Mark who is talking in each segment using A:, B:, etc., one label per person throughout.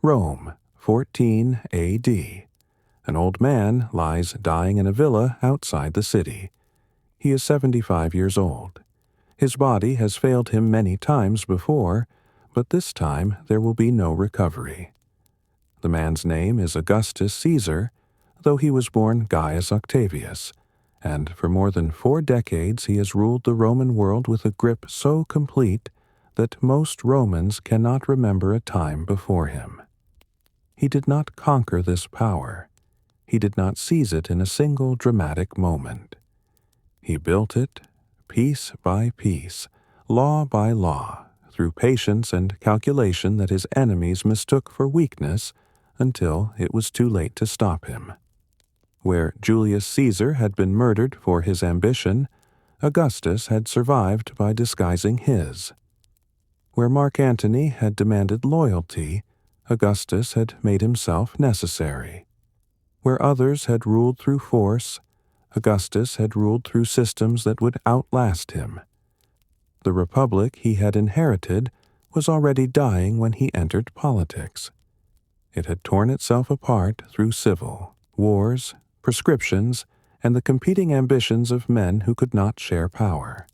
A: Rome, 14 A.D. An old man lies dying in a villa outside the city. He is 75 years old. His body has failed him many times before, but this time there will be no recovery. The man's name is Augustus Caesar, though he was born Gaius Octavius, and for more than 4 decades he has ruled the Roman world with a grip so complete that most Romans cannot remember a time before him. He did not conquer this power. He did not seize it in a single dramatic moment. He built it, piece by piece, law by law, through patience and calculation that his enemies mistook for weakness until it was too late to stop him. Where Julius Caesar had been murdered for his ambition, Augustus had survived by disguising his. Where Mark Antony had demanded loyalty, Augustus had made himself necessary. Where others had ruled through force, Augustus had ruled through systems that would outlast him. The republic he had inherited was already dying when he entered politics. It had torn itself apart through civil wars, prescriptions, and the competing ambitions of men who could not share power.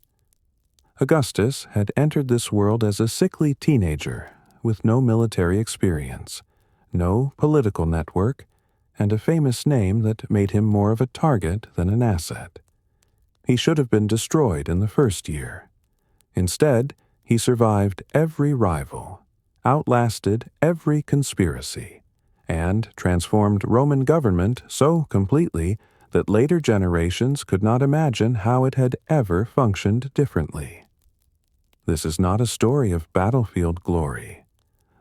A: Augustus had entered this world as a sickly teenager with no military experience, no political network, and a famous name that made him more of a target than an asset. He should have been destroyed in the first year. Instead, he survived every rival, outlasted every conspiracy, and transformed Roman government so completely that later generations could not imagine how it had ever functioned differently. This is not a story of battlefield glory.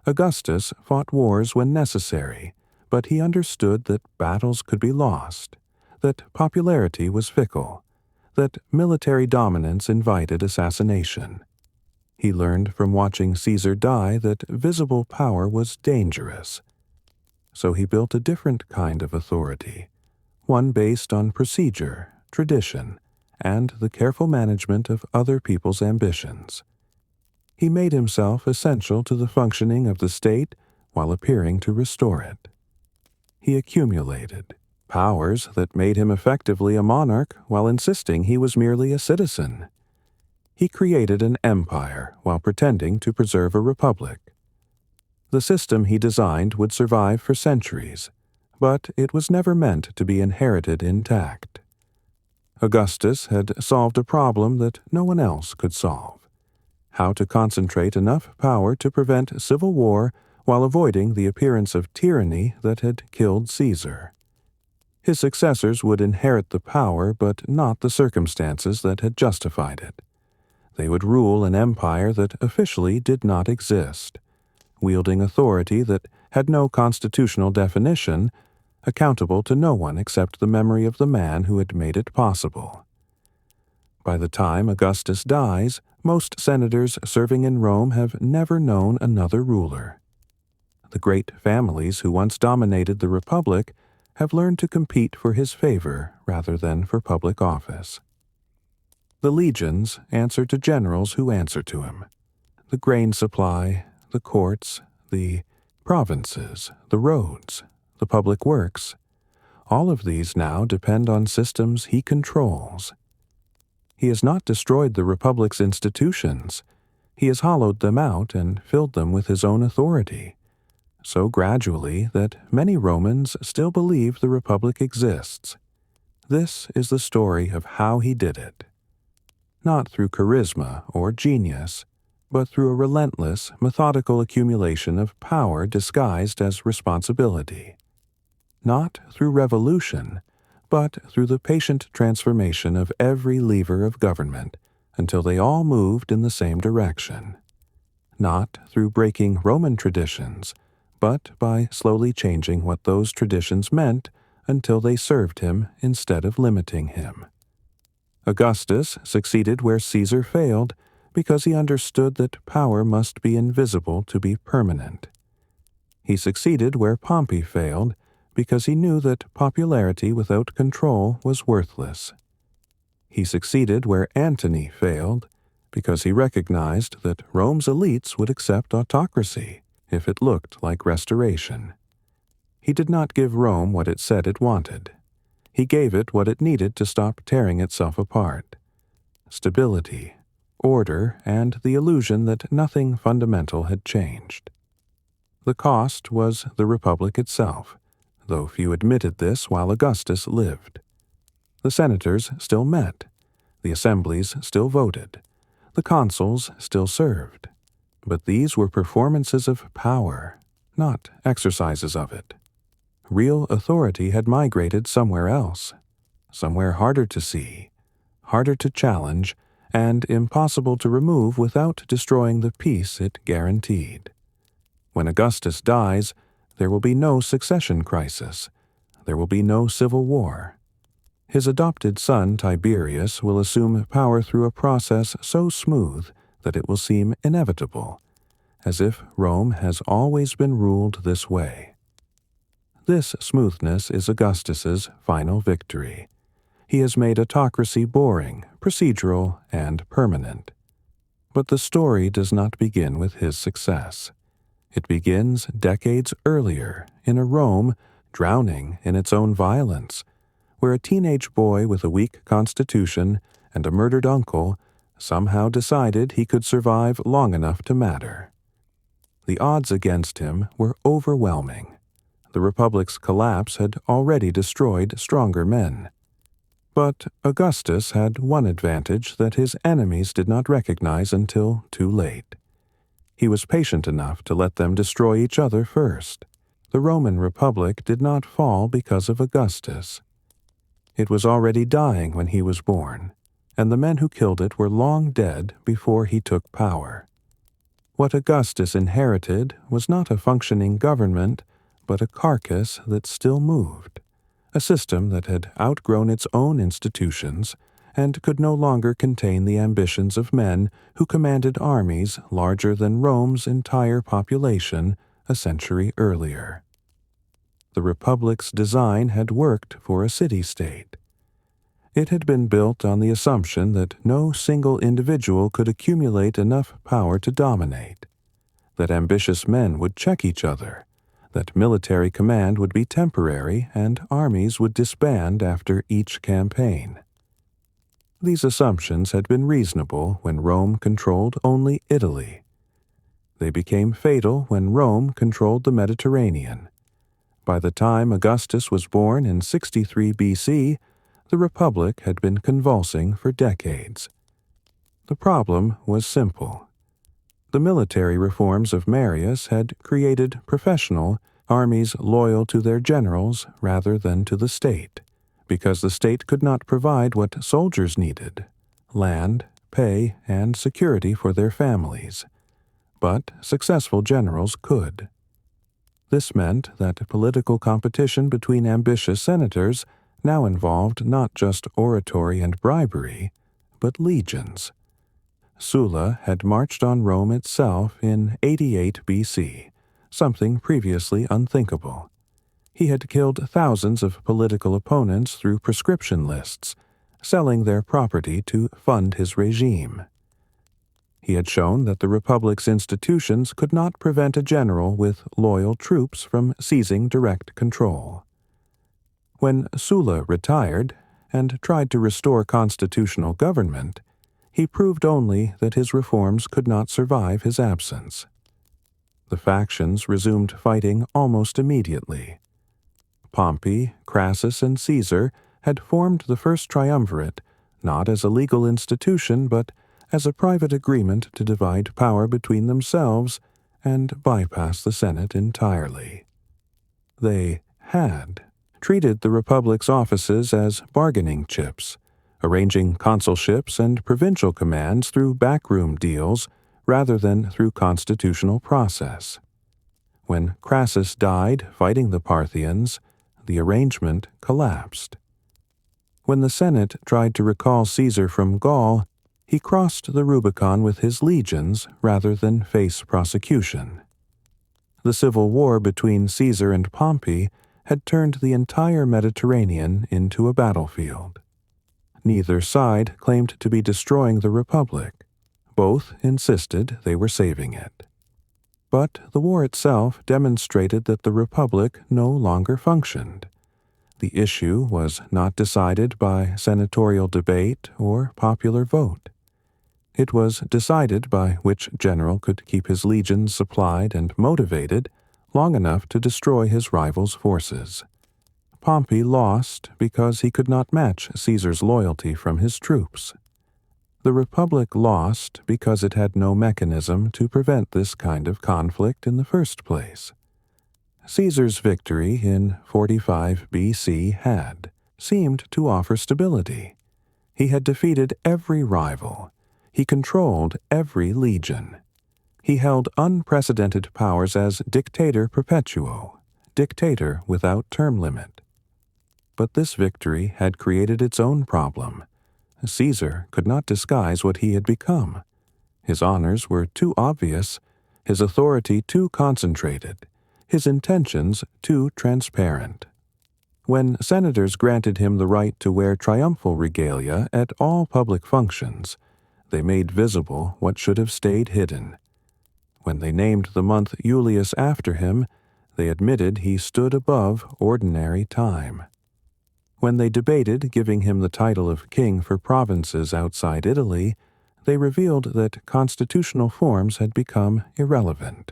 A: Augustus fought wars when necessary, but he understood that battles could be lost, that popularity was fickle, that military dominance invited assassination. He learned from watching Caesar die that visible power was dangerous. So he built a different kind of authority, one based on procedure, tradition, and the careful management of other people's ambitions. He made himself essential to the functioning of the state while appearing to restore it. He accumulated powers that made him effectively a monarch while insisting he was merely a citizen. He created an empire while pretending to preserve a republic. The system he designed would survive for centuries, but it was never meant to be inherited intact. Augustus had solved a problem that no one else could solve: how to concentrate enough power to prevent civil war while avoiding the appearance of tyranny that had killed Caesar. His successors would inherit the power, but not the circumstances that had justified it. They would rule an empire that officially did not exist, wielding authority that had no constitutional definition, accountable to no one except the memory of the man who had made it possible. By the time Augustus dies, most senators serving in Rome have never known another ruler. The great families who once dominated the republic have learned to compete for his favor rather than for public office. The legions answer to generals who answer to him. The grain supply, the courts, the provinces, the roads, the public works, all of these now depend on systems he controls. He has not destroyed the republic's institutions. He has hollowed them out and filled them with his own authority, so gradually that many Romans still believe the republic exists. This is the story of how he did it. Not through charisma or genius, but through a relentless, methodical accumulation of power disguised as responsibility. Not through revolution, but through the patient transformation of every lever of government until they all moved in the same direction. Not through breaking Roman traditions, but by slowly changing what those traditions meant until they served him instead of limiting him. Augustus succeeded where Caesar failed because he understood that power must be invisible to be permanent. He succeeded where Pompey failed because he knew that popularity without control was worthless. He succeeded where Antony failed because he recognized that Rome's elites would accept autocracy if it looked like restoration. He did not give Rome what it said it wanted. He gave it what it needed to stop tearing itself apart: stability, order, and the illusion that nothing fundamental had changed. The cost was the Republic itself, though few admitted this while Augustus lived. The senators still met, the assemblies still voted, the consuls still served, but these were performances of power, not exercises of it. Real authority had migrated somewhere else, somewhere harder to see, harder to challenge, and impossible to remove without destroying the peace it guaranteed. When Augustus dies, there will be no succession crisis. There will be no civil war. His adopted son Tiberius will assume power through a process so smooth that it will seem inevitable, as if Rome has always been ruled this way. This smoothness is Augustus's final victory. He has made autocracy boring, procedural, and permanent. But the story does not begin with his success. It begins decades earlier, in a Rome drowning in its own violence, where a teenage boy with a weak constitution and a murdered uncle somehow decided he could survive long enough to matter. The odds against him were overwhelming. The Republic's collapse had already destroyed stronger men. But Augustus had one advantage that his enemies did not recognize until too late. He was patient enough to let them destroy each other first. The Roman Republic did not fall because of Augustus. It was already dying when he was born, and the men who killed it were long dead before he took power. What Augustus inherited was not a functioning government, but a carcass that still moved, a system that had outgrown its own institutions and could no longer contain the ambitions of men who commanded armies larger than Rome's entire population a century earlier. The Republic's design had worked for a city-state. It had been built on the assumption that no single individual could accumulate enough power to dominate, that ambitious men would check each other, that military command would be temporary and armies would disband after each campaign. These assumptions had been reasonable when Rome controlled only Italy. They became fatal when Rome controlled the Mediterranean. By the time Augustus was born in 63 BC, the Republic had been convulsing for decades. The problem was simple. The military reforms of Marius had created professional armies loyal to their generals rather than to the state, because the state could not provide what soldiers needed: land, pay, and security for their families. But successful generals could. This meant that political competition between ambitious senators now involved not just oratory and bribery, but legions. Sulla had marched on Rome itself in 88 BC, something previously unthinkable. He had killed thousands of political opponents through prescription lists, selling their property to fund his regime. He had shown that the Republic's institutions could not prevent a general with loyal troops from seizing direct control. When Sulla retired and tried to restore constitutional government, he proved only that his reforms could not survive his absence. The factions resumed fighting almost immediately. Pompey, Crassus, and Caesar had formed the first triumvirate, not as a legal institution but as a private agreement to divide power between themselves and bypass the Senate entirely. They had treated the Republic's offices as bargaining chips, arranging consulships and provincial commands through backroom deals rather than through constitutional process. When Crassus died fighting the Parthians, the arrangement collapsed. When the Senate tried to recall Caesar from Gaul, he crossed the Rubicon with his legions rather than face prosecution. The civil war between Caesar and Pompey had turned the entire Mediterranean into a battlefield. Neither side claimed to be destroying the Republic. Both insisted they were saving it. But the war itself demonstrated that the Republic no longer functioned. The issue was not decided by senatorial debate or popular vote. It was decided by which general could keep his legions supplied and motivated long enough to destroy his rival's forces. Pompey lost because he could not match Caesar's loyalty from his troops. The Republic lost because it had no mechanism to prevent this kind of conflict in the first place. Caesar's victory in 45 BC seemed to offer stability. He had defeated every rival. He controlled every legion. He held unprecedented powers as dictator perpetuo, dictator without term limit. But this victory had created its own problem. Caesar could not disguise what he had become. His honors were too obvious, his authority too concentrated, his intentions too transparent. When senators granted him the right to wear triumphal regalia at all public functions, they made visible what should have stayed hidden. When they named the month Julius after him, they admitted he stood above ordinary time. When they debated giving him the title of king for provinces outside Italy, they revealed that constitutional forms had become irrelevant.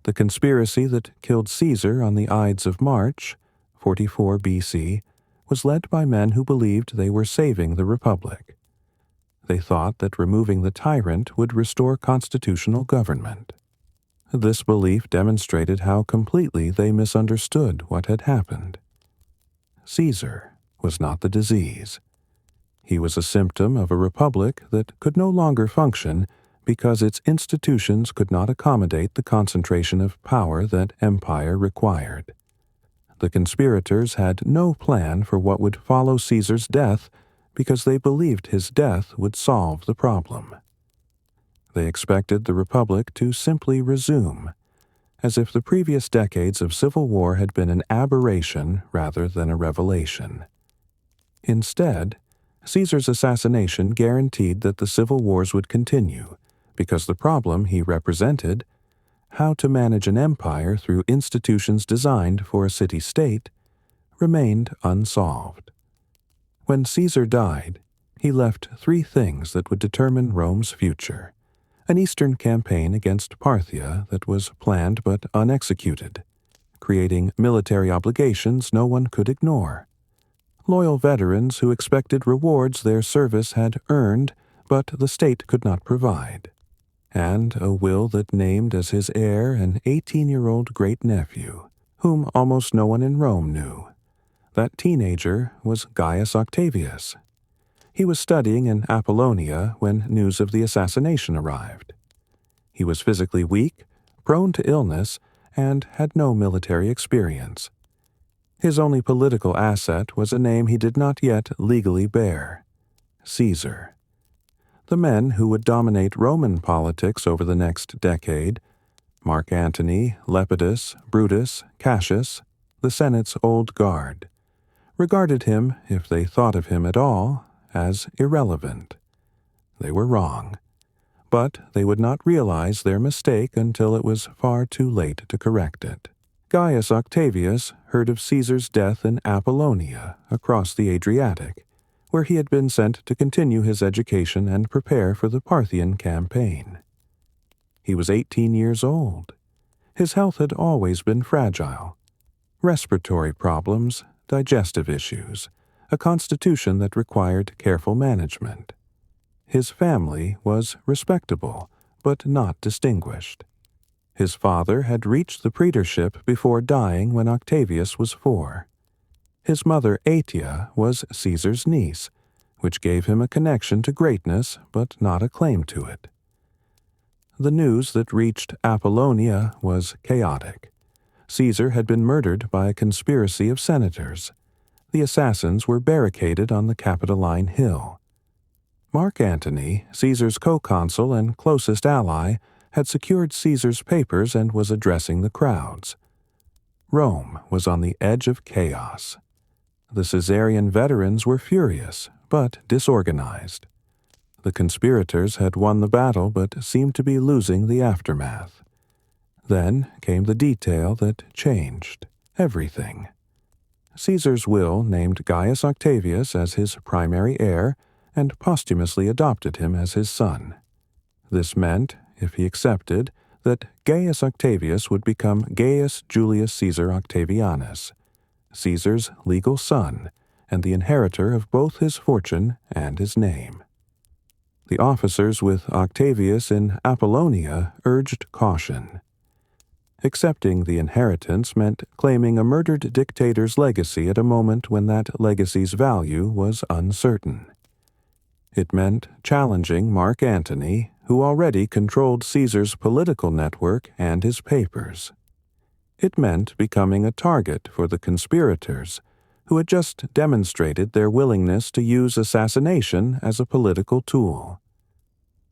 A: The conspiracy that killed Caesar on the Ides of March, 44 BC, was led by men who believed they were saving the Republic. They thought that removing the tyrant would restore constitutional government. This belief demonstrated how completely they misunderstood what had happened. Caesar was not the disease. He was a symptom of a republic that could no longer function because its institutions could not accommodate the concentration of power that empire required. The conspirators had no plan for what would follow Caesar's death because they believed his death would solve the problem. They expected the republic to simply resume, as if the previous decades of civil war had been an aberration rather than a revelation. Instead, Caesar's assassination guaranteed that the civil wars would continue, because the problem he represented, how to manage an empire through institutions designed for a city-state, remained unsolved. When Caesar died, he left three things that would determine Rome's future: an eastern campaign against Parthia that was planned but unexecuted, creating military obligations no one could ignore, loyal veterans who expected rewards their service had earned but the state could not provide, and a will that named as his heir an 18-year-old great-nephew, whom almost no one in Rome knew. That teenager was Gaius Octavius. He was studying in Apollonia when news of the assassination arrived. He was physically weak, prone to illness, and had no military experience. His only political asset was a name he did not yet legally bear: Caesar. The men who would dominate Roman politics over the next decade, Mark Antony, Lepidus, Brutus, Cassius, the Senate's old guard, regarded him, if they thought of him at all, as irrelevant. They were wrong, but they would not realize their mistake until it was far too late to correct it. Gaius Octavius heard of Caesar's death in Apollonia, across the Adriatic, where he had been sent to continue his education and prepare for the Parthian campaign. He was 18 years old. His health had always been fragile. Respiratory problems, digestive issues, a constitution that required careful management. His family was respectable, but not distinguished. His father had reached the praetorship before dying when Octavius was 4. His mother Aetia was Caesar's niece, which gave him a connection to greatness but not a claim to it. The news that reached Apollonia was chaotic. Caesar had been murdered by a conspiracy of senators. The assassins were barricaded on the Capitoline Hill. Mark Antony, Caesar's co-consul and closest ally, had secured Caesar's papers and was addressing the crowds. Rome was on the edge of chaos. The Caesarian veterans were furious, but disorganized. The conspirators had won the battle but seemed to be losing the aftermath. Then came the detail that changed everything. Caesar's will named Gaius Octavius as his primary heir and posthumously adopted him as his son. This meant, if he accepted, that Gaius Octavius would become Gaius Julius Caesar Octavianus, Caesar's legal son and the inheritor of both his fortune and his name. The officers with Octavius in Apollonia urged caution. Accepting the inheritance meant claiming a murdered dictator's legacy at a moment when that legacy's value was uncertain. It meant challenging Mark Antony, who already controlled Caesar's political network and his papers. It meant becoming a target for the conspirators, who had just demonstrated their willingness to use assassination as a political tool.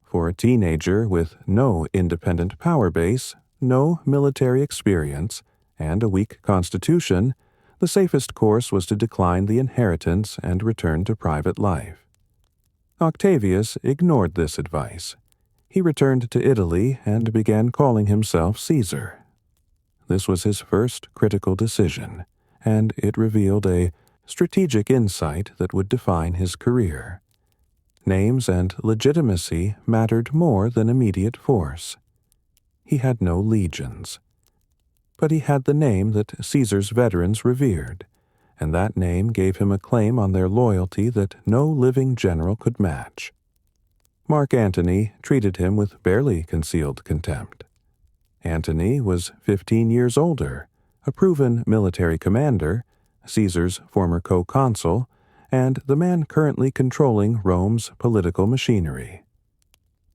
A: For a teenager with no independent power base, no military experience, and a weak constitution, the safest course was to decline the inheritance and return to private life. Octavius ignored this advice. He returned to Italy and began calling himself Caesar. This was his first critical decision, and it revealed a strategic insight that would define his career. Names and legitimacy mattered more than immediate force. He had no legions. But he had the name that Caesar's veterans revered, and that name gave him a claim on their loyalty that no living general could match. Mark Antony treated him with barely concealed contempt. Antony was 15 years older, a proven military commander, Caesar's former co-consul, and the man currently controlling Rome's political machinery.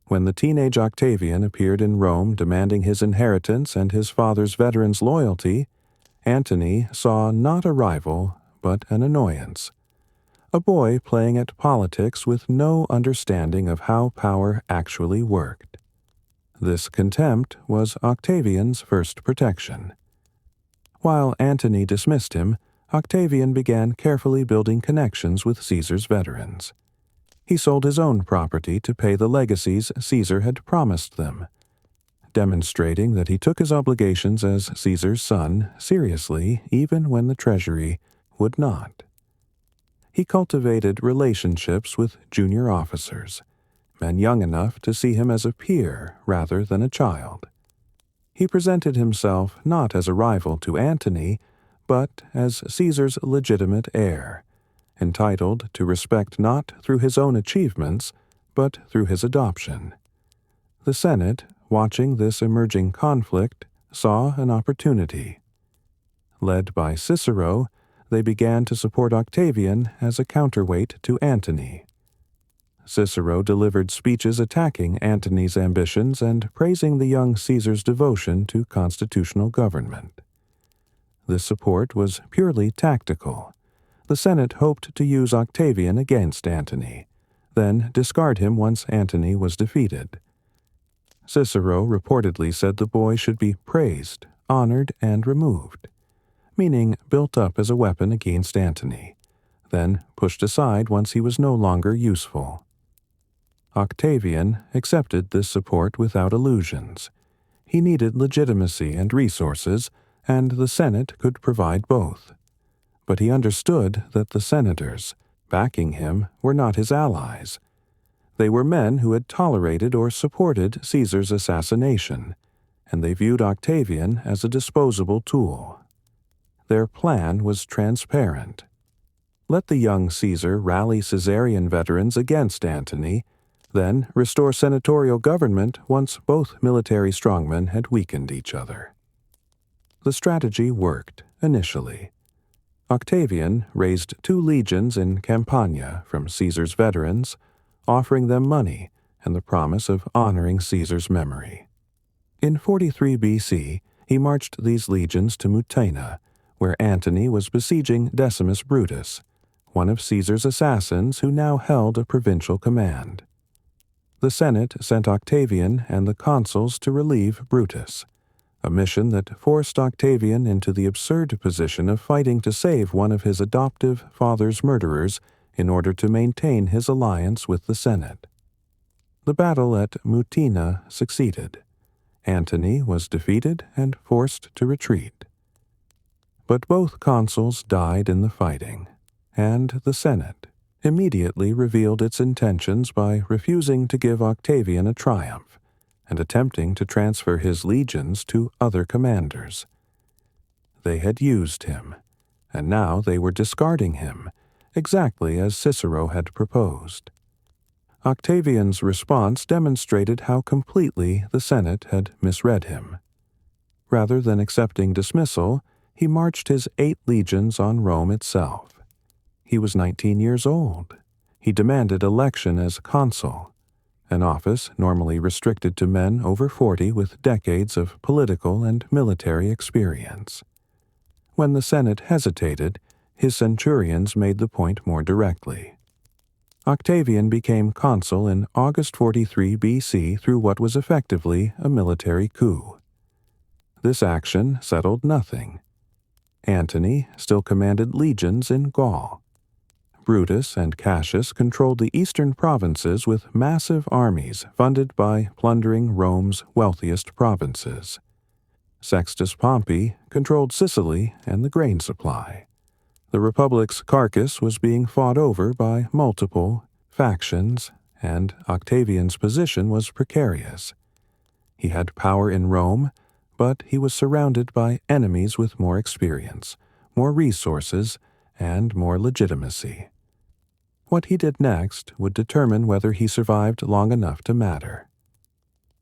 A: When the teenage Octavian appeared in Rome demanding his inheritance and his father's veterans' loyalty, Antony saw not a rival, but an annoyance. A boy playing at politics with no understanding of how power actually worked. This contempt was Octavian's first protection. While Antony dismissed him, Octavian began carefully building connections with Caesar's veterans. He sold his own property to pay the legacies Caesar had promised them, demonstrating that he took his obligations as Caesar's son seriously even when the treasury would not. He cultivated relationships with junior officers, men young enough to see him as a peer rather than a child. He presented himself not as a rival to Antony, but as Caesar's legitimate heir, entitled to respect not through his own achievements, but through his adoption. The Senate, watching this emerging conflict, saw an opportunity. Led by Cicero, they began to support Octavian as a counterweight to Antony. Cicero delivered speeches attacking Antony's ambitions and praising the young Caesar's devotion to constitutional government. This support was purely tactical. The Senate hoped to use Octavian against Antony, then discard him once Antony was defeated. Cicero reportedly said the boy should be praised, honored, and removed, meaning built up as a weapon against Antony, then pushed aside once he was no longer useful. Octavian accepted this support without illusions. He needed legitimacy and resources, and the Senate could provide both. But he understood that the senators, backing him, were not his allies. They were men who had tolerated or supported Caesar's assassination, and they viewed Octavian as a disposable tool. Their plan was transparent. Let the young Caesar rally Caesarian veterans against Antony, then restore senatorial government once both military strongmen had weakened each other. The strategy worked, initially. Octavian raised 2 legions in Campania from Caesar's veterans, offering them money and the promise of honoring Caesar's memory. In 43 BC, he marched these legions to Mutina, where Antony was besieging Decimus Brutus, one of Caesar's assassins who now held a provincial command. The Senate sent Octavian and the consuls to relieve Brutus, a mission that forced Octavian into the absurd position of fighting to save one of his adoptive father's murderers in order to maintain his alliance with the Senate. The battle at Mutina succeeded. Antony was defeated and forced to retreat. But both consuls died in the fighting, and the Senate immediately revealed its intentions by refusing to give Octavian a triumph and attempting to transfer his legions to other commanders. They had used him, and now they were discarding him, exactly as Cicero had proposed. Octavian's response demonstrated how completely the Senate had misread him. Rather than accepting dismissal, he marched his 8 legions on Rome itself. He was 19 years old. He demanded election as consul, an office normally restricted to men over 40 with decades of political and military experience. When the Senate hesitated, his centurions made the point more directly. Octavian became consul in August 43 BC through what was effectively a military coup. This action settled nothing. Antony still commanded legions in Gaul. Brutus and Cassius controlled the eastern provinces with massive armies funded by plundering Rome's wealthiest provinces. Sextus Pompey controlled Sicily and the grain supply. The Republic's carcass was being fought over by multiple factions, and Octavian's position was precarious. He had power in Rome, but he was surrounded by enemies with more experience, more resources, and more legitimacy. What he did next would determine whether he survived long enough to matter.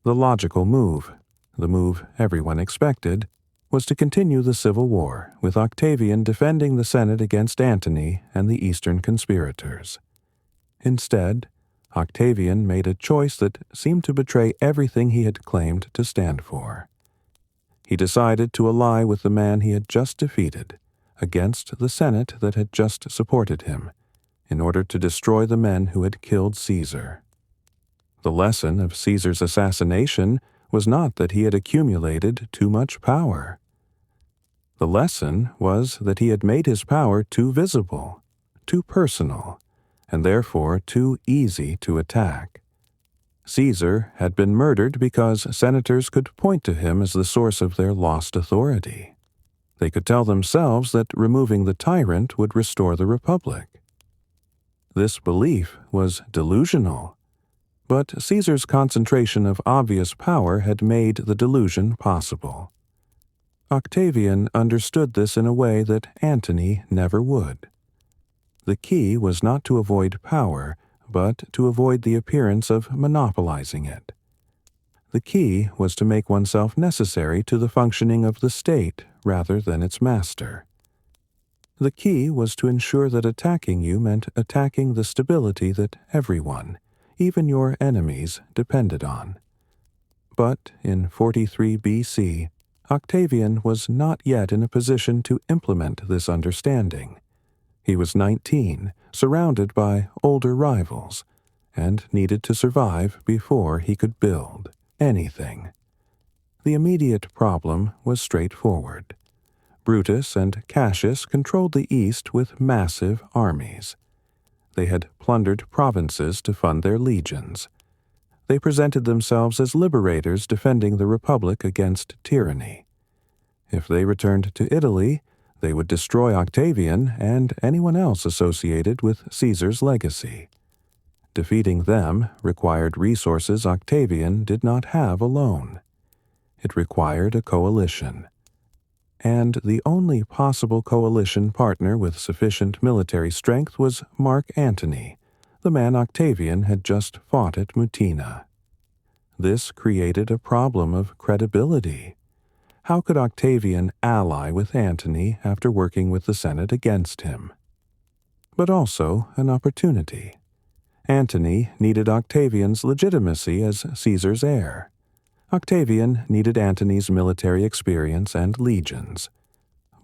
A: The logical move, the move everyone expected, was to continue the civil war, with Octavian defending the Senate against Antony and the Eastern conspirators. Instead, Octavian made a choice that seemed to betray everything he had claimed to stand for. He decided to ally with the man he had just defeated, against the Senate that had just supported him, in order to destroy the men who had killed Caesar. The lesson of Caesar's assassination was not that he had accumulated too much power. The lesson was that he had made his power too visible, too personal, and therefore too easy to attack. Caesar had been murdered because senators could point to him as the source of their lost authority. They could tell themselves that removing the tyrant would restore the republic. This belief was delusional, but Caesar's concentration of obvious power had made the delusion possible. Octavian understood this in a way that Antony never would. The key was not to avoid power, but to avoid the appearance of monopolizing it. The key was to make oneself necessary to the functioning of the state rather than its master. The key was to ensure that attacking you meant attacking the stability that everyone, even your enemies, depended on. But in 43 BC, Octavian was not yet in a position to implement this understanding. He was 19, surrounded by older rivals, and needed to survive before he could build anything. The immediate problem was straightforward. Brutus and Cassius controlled the East with massive armies. They had plundered provinces to fund their legions. They presented themselves as liberators defending the Republic against tyranny. If they returned to Italy, they would destroy Octavian and anyone else associated with Caesar's legacy. Defeating them required resources Octavian did not have alone. It required a coalition. And the only possible coalition partner with sufficient military strength was Mark Antony, the man Octavian had just fought at Mutina. This created a problem of credibility. How could Octavian ally with Antony after working with the Senate against him? But also an opportunity. Antony needed Octavian's legitimacy as Caesar's heir. Octavian needed Antony's military experience and legions.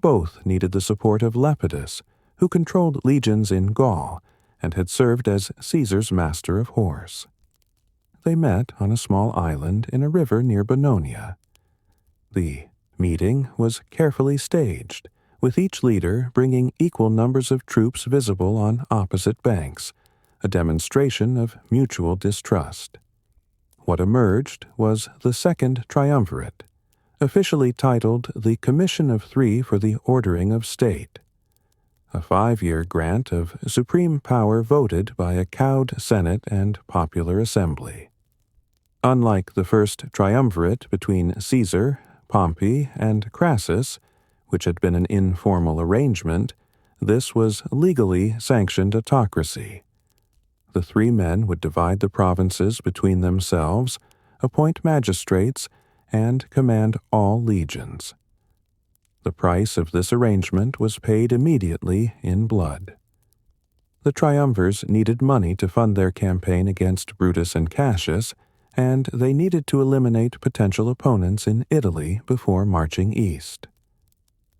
A: Both needed the support of Lepidus, who controlled legions in Gaul and had served as Caesar's master of horse. They met on a small island in a river near Bononia. The meeting was carefully staged, with each leader bringing equal numbers of troops visible on opposite banks, a demonstration of mutual distrust. What emerged was the Second Triumvirate, officially titled the Commission of Three for the Ordering of State, a 5-year grant of supreme power voted by a cowed Senate and popular assembly. Unlike the first triumvirate between Caesar, Pompey, and Crassus, which had been an informal arrangement, this was legally sanctioned autocracy. The three men would divide the provinces between themselves, appoint magistrates, and command all legions. The price of this arrangement was paid immediately in blood. The triumvirs needed money to fund their campaign against Brutus and Cassius, and they needed to eliminate potential opponents in Italy before marching east.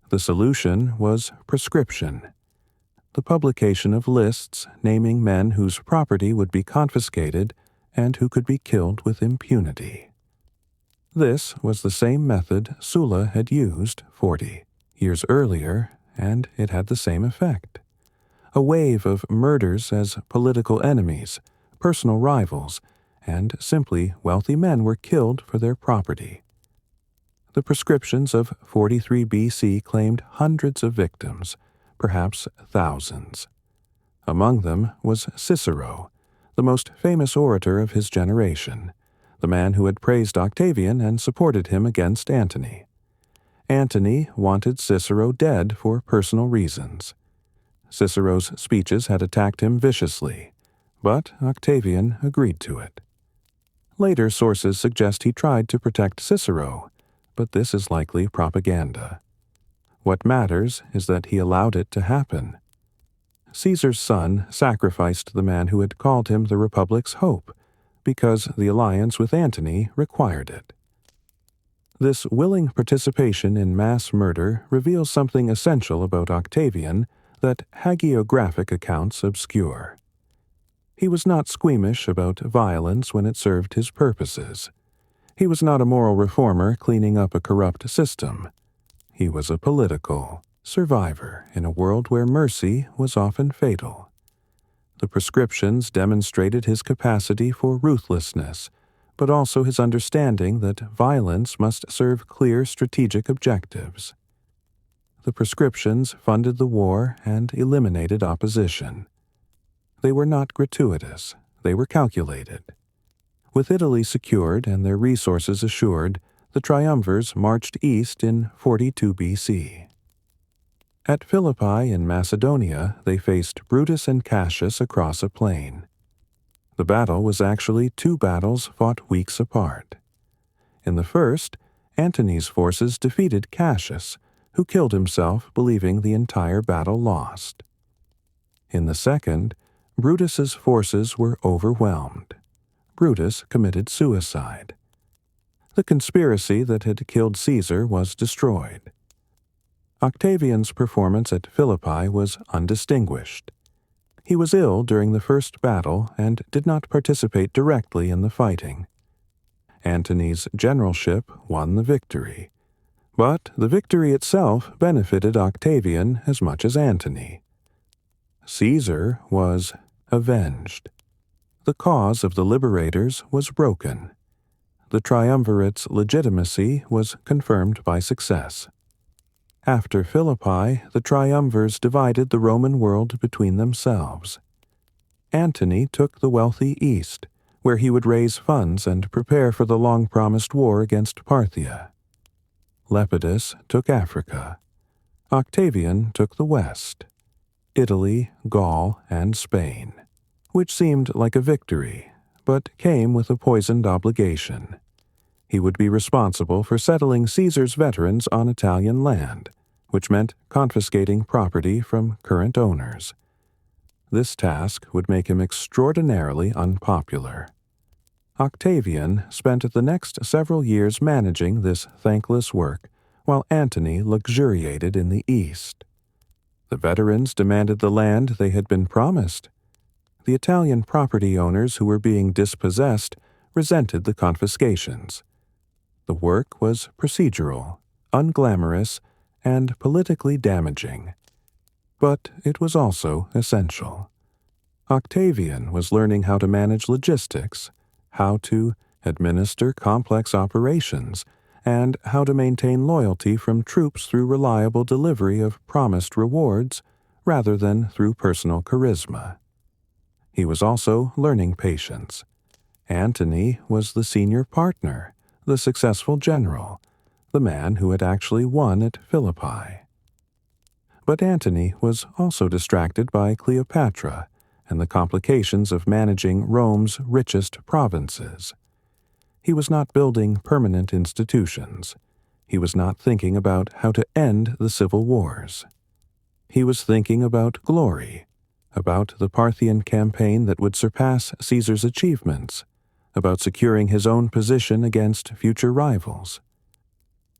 A: The solution was prescription, the publication of lists naming men whose property would be confiscated and who could be killed with impunity. This was the same method Sulla had used 40 years earlier, and it had the same effect. A wave of murders as political enemies, personal rivals, and simply wealthy men were killed for their property. The prescriptions of 43 BC claimed hundreds of victims, perhaps thousands. Among them was Cicero, the most famous orator of his generation, the man who had praised Octavian and supported him against Antony. Antony wanted Cicero dead for personal reasons. Cicero's speeches had attacked him viciously, but Octavian agreed to it. Later sources suggest he tried to protect Cicero, but this is likely propaganda. What matters is that he allowed it to happen. Caesar's son sacrificed the man who had called him the Republic's hope, because the alliance with Antony required it. This willing participation in mass murder reveals something essential about Octavian that hagiographic accounts obscure. He was not squeamish about violence when it served his purposes. He was not a moral reformer cleaning up a corrupt system. He was a political survivor in a world where mercy was often fatal. The prescriptions demonstrated his capacity for ruthlessness, but also his understanding that violence must serve clear strategic objectives. The prescriptions funded the war and eliminated opposition. They were not gratuitous, they were calculated. With Italy secured and their resources assured, the triumvirs marched east in 42 BC. At Philippi in Macedonia, they faced Brutus and Cassius across a plain. The battle was actually 2 battles fought weeks apart. In the first, Antony's forces defeated Cassius, who killed himself believing the entire battle lost. In the second, Brutus's forces were overwhelmed. Brutus committed suicide. The conspiracy that had killed Caesar was destroyed. Octavian's performance at Philippi was undistinguished. He was ill during the first battle and did not participate directly in the fighting. Antony's generalship won the victory, but the victory itself benefited Octavian as much as Antony. Caesar was avenged. The cause of the liberators was broken. The triumvirate's legitimacy was confirmed by success. After Philippi, the triumvirs divided the Roman world between themselves. Antony took the wealthy east, where he would raise funds and prepare for the long-promised war against Parthia. Lepidus took Africa. Octavian took the west, Italy, Gaul, and Spain, which seemed like a victory, but came with a poisoned obligation. He would be responsible for settling Caesar's veterans on Italian land, which meant confiscating property from current owners. This task would make him extraordinarily unpopular. Octavian spent the next several years managing this thankless work, while Antony luxuriated in the east. The veterans demanded the land they had been promised. The Italian property owners who were being dispossessed resented the confiscations. The work was procedural, unglamorous, and politically damaging. But it was also essential. Octavian was learning how to manage logistics, how to administer complex operations, and how to maintain loyalty from troops through reliable delivery of promised rewards rather than through personal charisma. He was also learning patience. Antony was the senior partner, the successful general, the man who had actually won at Philippi. But Antony was also distracted by Cleopatra and the complications of managing Rome's richest provinces. He was not building permanent institutions. He was not thinking about how to end the civil wars. He was thinking about glory, about the Parthian campaign that would surpass Caesar's achievements, about securing his own position against future rivals.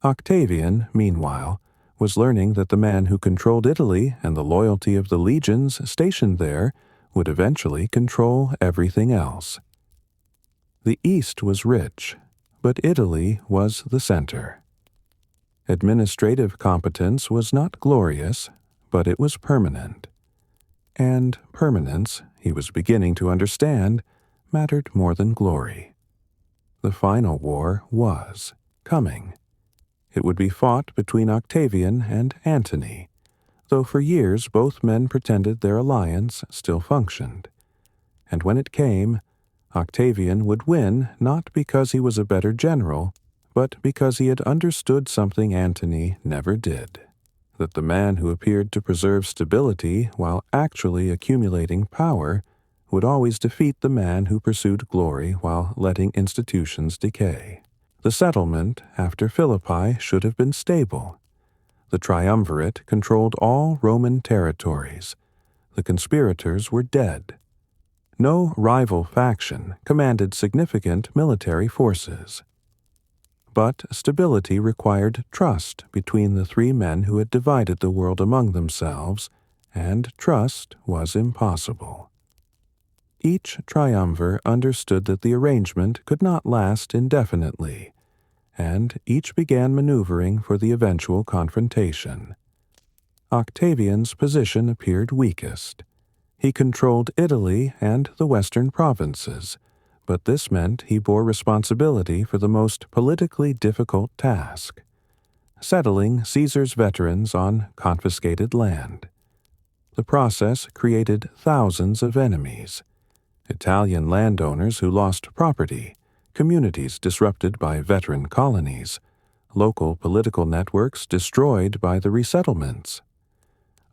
A: Octavian, meanwhile, was learning that the man who controlled Italy and the loyalty of the legions stationed there would eventually control everything else. The East was rich, but Italy was the center. Administrative competence was not glorious, but it was permanent. And permanence, he was beginning to understand, mattered more than glory. The final war was coming. It would be fought between Octavian and Antony, though for years both men pretended their alliance still functioned. And when it came, Octavian would win not because he was a better general, but because he had understood something Antony never did, that the man who appeared to preserve stability while actually accumulating power would always defeat the man who pursued glory while letting institutions decay. The settlement after Philippi should have been stable. The triumvirate controlled all Roman territories. The conspirators were dead. No rival faction commanded significant military forces. But stability required trust between the three men who had divided the world among themselves, and trust was impossible. Each triumvir understood that the arrangement could not last indefinitely, and each began maneuvering for the eventual confrontation. Octavian's position appeared weakest. He controlled Italy and the western provinces, but this meant he bore responsibility for the most politically difficult task: settling Caesar's veterans on confiscated land. The process created thousands of enemies: Italian landowners who lost property, communities disrupted by veteran colonies, local political networks destroyed by the resettlements.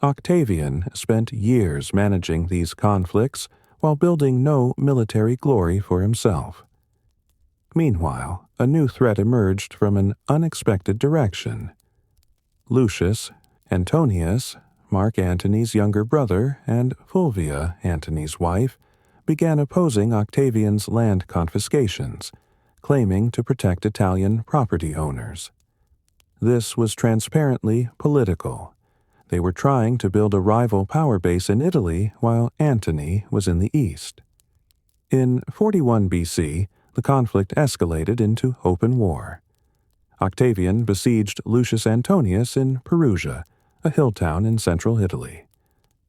A: Octavian spent years managing these conflicts while building no military glory for himself. Meanwhile, a new threat emerged from an unexpected direction. Lucius Antonius, Mark Antony's younger brother, and Fulvia, Antony's wife, began opposing Octavian's land confiscations, claiming to protect Italian property owners. This was transparently political. They were trying to build a rival power base in Italy while Antony was in the east. In 41 BC, the conflict escalated into open war. Octavian besieged Lucius Antonius in Perugia, a hill town in central Italy.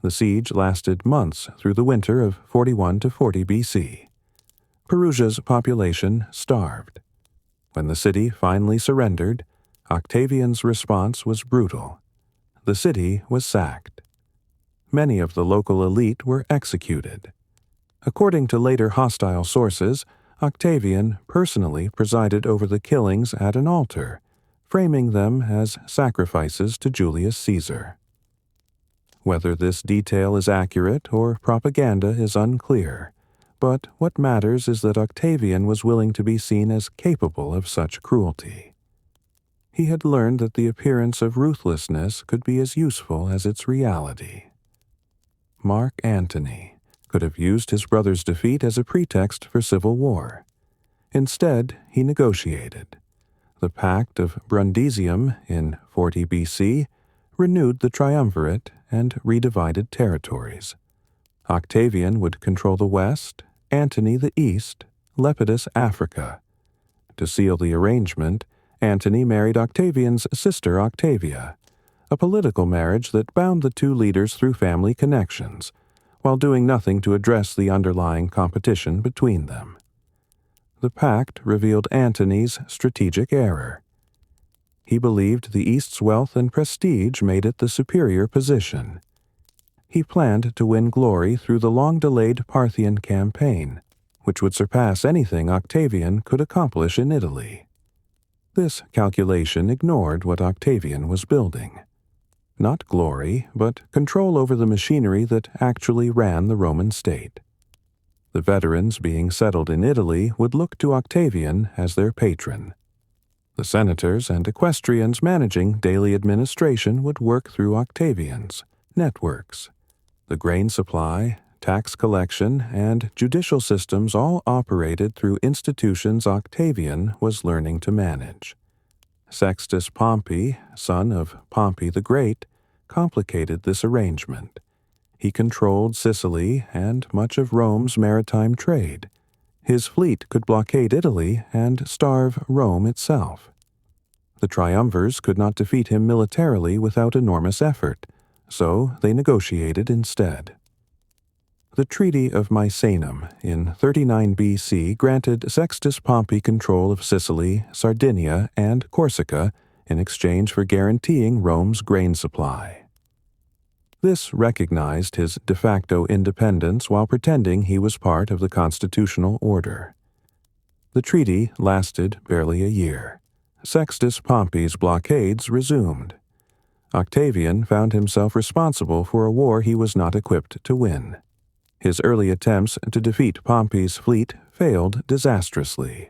A: The siege lasted months through the winter of 41 to 40 BC. Perugia's population starved. When the city finally surrendered, Octavian's response was brutal. The city was sacked. Many of the local elite were executed. According to later hostile sources, Octavian personally presided over the killings at an altar, framing them as sacrifices to Julius Caesar. Whether this detail is accurate or propaganda is unclear, but what matters is that Octavian was willing to be seen as capable of such cruelty. He had learned that the appearance of ruthlessness could be as useful as its reality. Mark Antony could have used his brother's defeat as a pretext for civil war. Instead, he negotiated. The Pact of Brundisium in 40 BC renewed the triumvirate and redivided territories. Octavian would control the west, Antony the east, Lepidus Africa. To seal the arrangement, Antony married Octavian's sister Octavia, a political marriage that bound the two leaders through family connections, while doing nothing to address the underlying competition between them. the pact revealed Antony's strategic error. He believed the East's wealth and prestige made it the superior position. He planned to win glory through the long-delayed Parthian campaign, which would surpass anything Octavian could accomplish in Italy. This calculation ignored what Octavian was building. Not glory, but control over the machinery that actually ran the Roman state. The veterans being settled in Italy would look to Octavian as their patron. The senators and equestrians managing daily administration would work through Octavian's networks. The grain supply, tax collection, and judicial systems all operated through institutions Octavian was learning to manage. Sextus Pompey, son of Pompey the Great, complicated this arrangement. He controlled Sicily and much of Rome's maritime trade. His fleet could blockade Italy and starve Rome itself. The triumvirs could not defeat him militarily without enormous effort, so they negotiated instead. The Treaty of Misenum in 39 BC granted Sextus Pompey control of Sicily, Sardinia, and Corsica in exchange for guaranteeing Rome's grain supply. This recognized his de facto independence while pretending he was part of the constitutional order. The treaty lasted barely a year. Sextus Pompey's blockades resumed. Octavian found himself responsible for a war he was not equipped to win. His early attempts to defeat Pompey's fleet failed disastrously.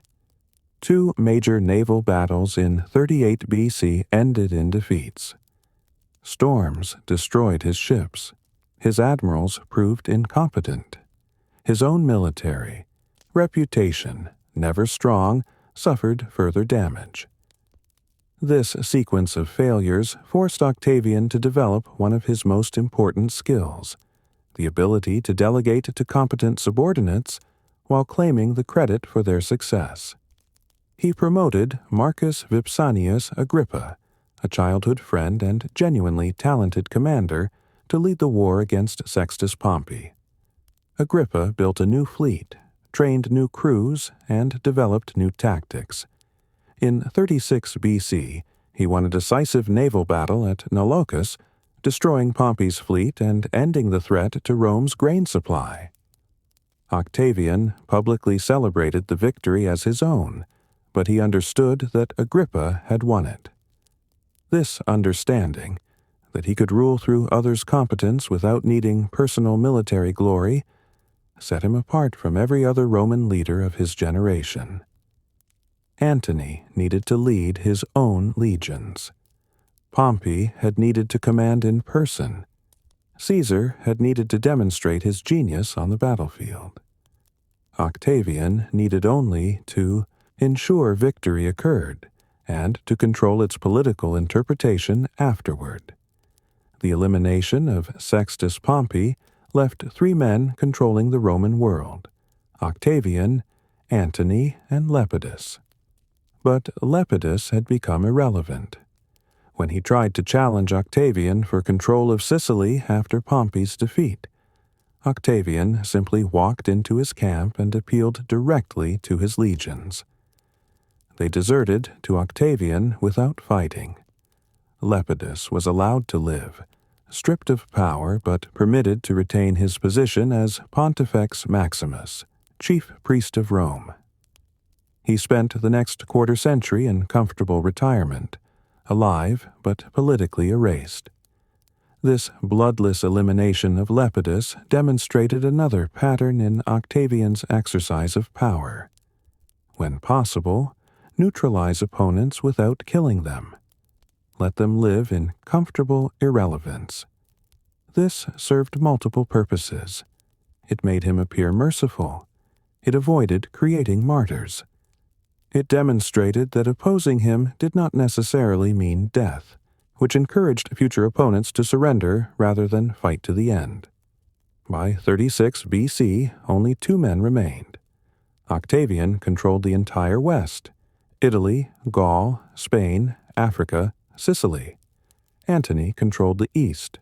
A: 2 major naval battles in 38 BC ended in defeats. Storms destroyed his ships. His admirals proved incompetent. His own military, reputation, never strong, suffered further damage. This sequence of failures forced Octavian to develop one of his most important skills, the ability to delegate to competent subordinates while claiming the credit for their success. He promoted Marcus Vipsanius Agrippa, a childhood friend and genuinely talented commander, to lead the war against Sextus Pompey. Agrippa built a new fleet, trained new crews, and developed new tactics. In 36 BC, he won a decisive naval battle at Naulochus, destroying Pompey's fleet and ending the threat to Rome's grain supply. Octavian publicly celebrated the victory as his own, but he understood that Agrippa had won it. This understanding, that he could rule through others' competence without needing personal military glory, set him apart from every other Roman leader of his generation. Antony needed to lead his own legions. Pompey had needed to command in person. Caesar had needed to demonstrate his genius on the battlefield. Octavian needed only to ensure victory occurred and to control its political interpretation afterward. The elimination of Sextus Pompey left 3 men controlling the Roman world: Octavian, Antony, and Lepidus. But Lepidus had become irrelevant. When he tried to challenge Octavian for control of Sicily after Pompey's defeat, Octavian simply walked into his camp and appealed directly to his legions. They deserted to Octavian without fighting. Lepidus was allowed to live, stripped of power but permitted to retain his position as Pontifex Maximus, chief priest of Rome. He spent the next quarter-century in comfortable retirement, alive but politically erased. This bloodless elimination of Lepidus demonstrated another pattern in Octavian's exercise of power. When possible, neutralize opponents without killing them. Let them live in comfortable irrelevance. This served multiple purposes. It made him appear merciful. It avoided creating martyrs. It demonstrated that opposing him did not necessarily mean death, which encouraged future opponents to surrender rather than fight to the end. By 36 BC, only 2 men remained. Octavian controlled the entire West: Italy, Gaul, Spain, Africa, Sicily. Antony controlled the East: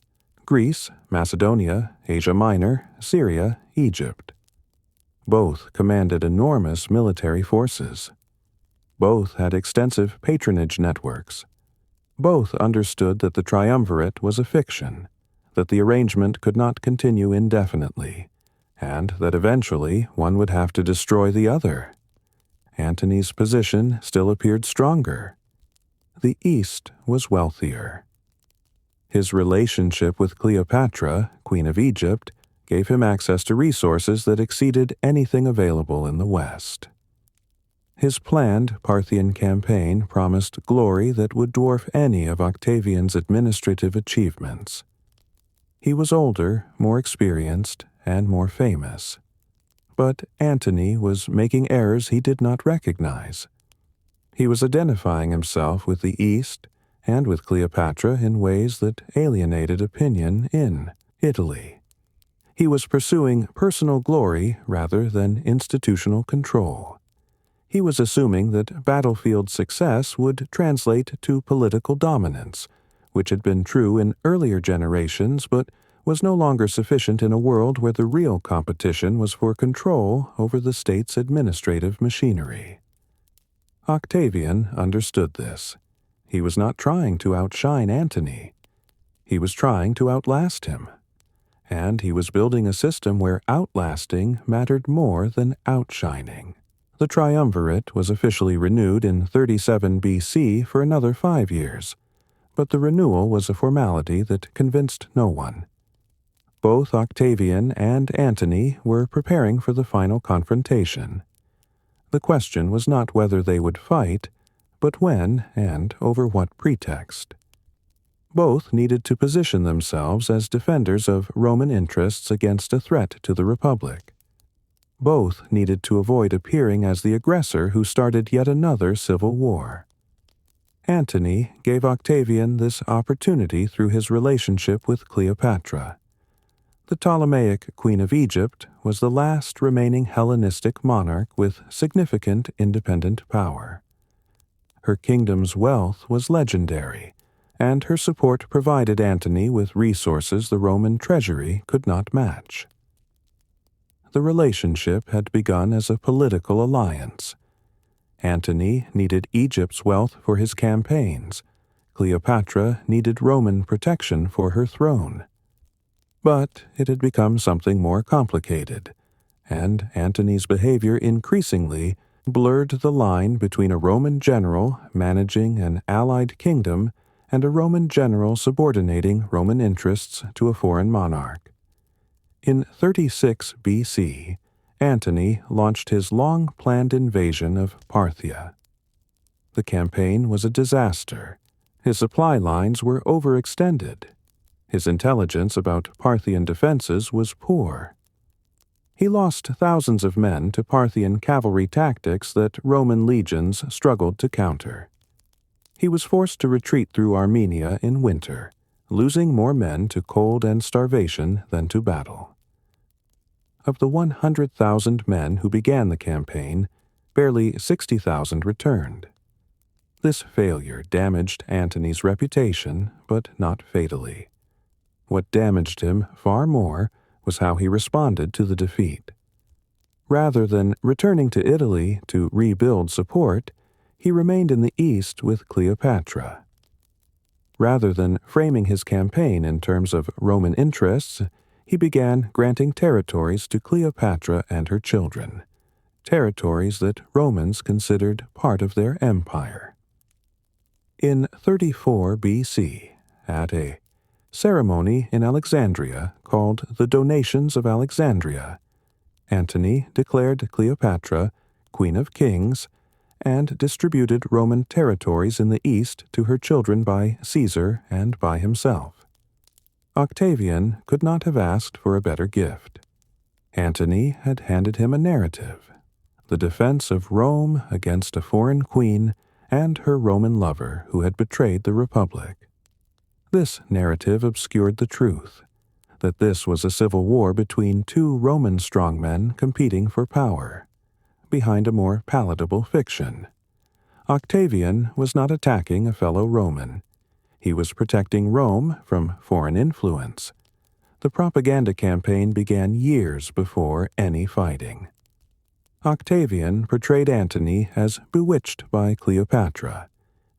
A: Greece, Macedonia, Asia Minor, Syria, Egypt. Both commanded enormous military forces. Both had extensive patronage networks. Both understood that the triumvirate was a fiction, that the arrangement could not continue indefinitely, and that eventually one would have to destroy the other. Antony's position still appeared stronger. The East was wealthier. His relationship with Cleopatra, Queen of Egypt, gave him access to resources that exceeded anything available in the West. His planned Parthian campaign promised glory that would dwarf any of Octavian's administrative achievements. He was older, more experienced, and more famous. But Antony was making errors he did not recognize. He was identifying himself with the East and with Cleopatra in ways that alienated opinion in Italy. He was pursuing personal glory rather than institutional control. He was assuming that battlefield success would translate to political dominance, which had been true in earlier generations but was no longer sufficient in a world where the real competition was for control over the state's administrative machinery. Octavian understood this. He was not trying to outshine Antony. He was trying to outlast him. And he was building a system where outlasting mattered more than outshining. The triumvirate was officially renewed in 37 BC for another 5 years, but the renewal was a formality that convinced no one. Both Octavian and Antony were preparing for the final confrontation. The question was not whether they would fight, but when and over what pretext. Both needed to position themselves as defenders of Roman interests against a threat to the Republic. Both needed to avoid appearing as the aggressor who started yet another civil war. Antony gave Octavian this opportunity through his relationship with Cleopatra. The Ptolemaic Queen of Egypt was the last remaining Hellenistic monarch with significant independent power. Her kingdom's wealth was legendary, and her support provided Antony with resources the Roman treasury could not match. The relationship had begun as a political alliance. Antony needed Egypt's wealth for his campaigns. Cleopatra needed Roman protection for her throne. But it had become something more complicated, and Antony's behavior increasingly blurred the line between a Roman general managing an allied kingdom and a Roman general subordinating Roman interests to a foreign monarch. In 36 BC, Antony launched his long-planned invasion of Parthia. The campaign was a disaster. His supply lines were overextended. His intelligence about Parthian defenses was poor. He lost thousands of men to Parthian cavalry tactics that Roman legions struggled to counter. He was forced to retreat through Armenia in winter, losing more men to cold and starvation than to battle. Of the 100,000 men who began the campaign, barely 60,000 returned. This failure damaged Antony's reputation, but not fatally. What damaged him far more was how he responded to the defeat. Rather than returning to Italy to rebuild support, he remained in the East with Cleopatra. Rather than framing his campaign in terms of Roman interests, he began granting territories to Cleopatra and her children, territories that Romans considered part of their empire. In 34 BC, at a ceremony in Alexandria called the Donations of Alexandria, Antony declared Cleopatra Queen of Kings and distributed Roman territories in the east to her children by Caesar and by himself. Octavian could not have asked for a better gift. Antony had handed him a narrative, the defense of Rome against a foreign queen and her Roman lover who had betrayed the Republic. This narrative obscured the truth, that this was a civil war between two Roman strongmen competing for power, behind a more palatable fiction. Octavian was not attacking a fellow Roman. He was protecting Rome from foreign influence. The propaganda campaign began years before any fighting. Octavian portrayed Antony as bewitched by Cleopatra,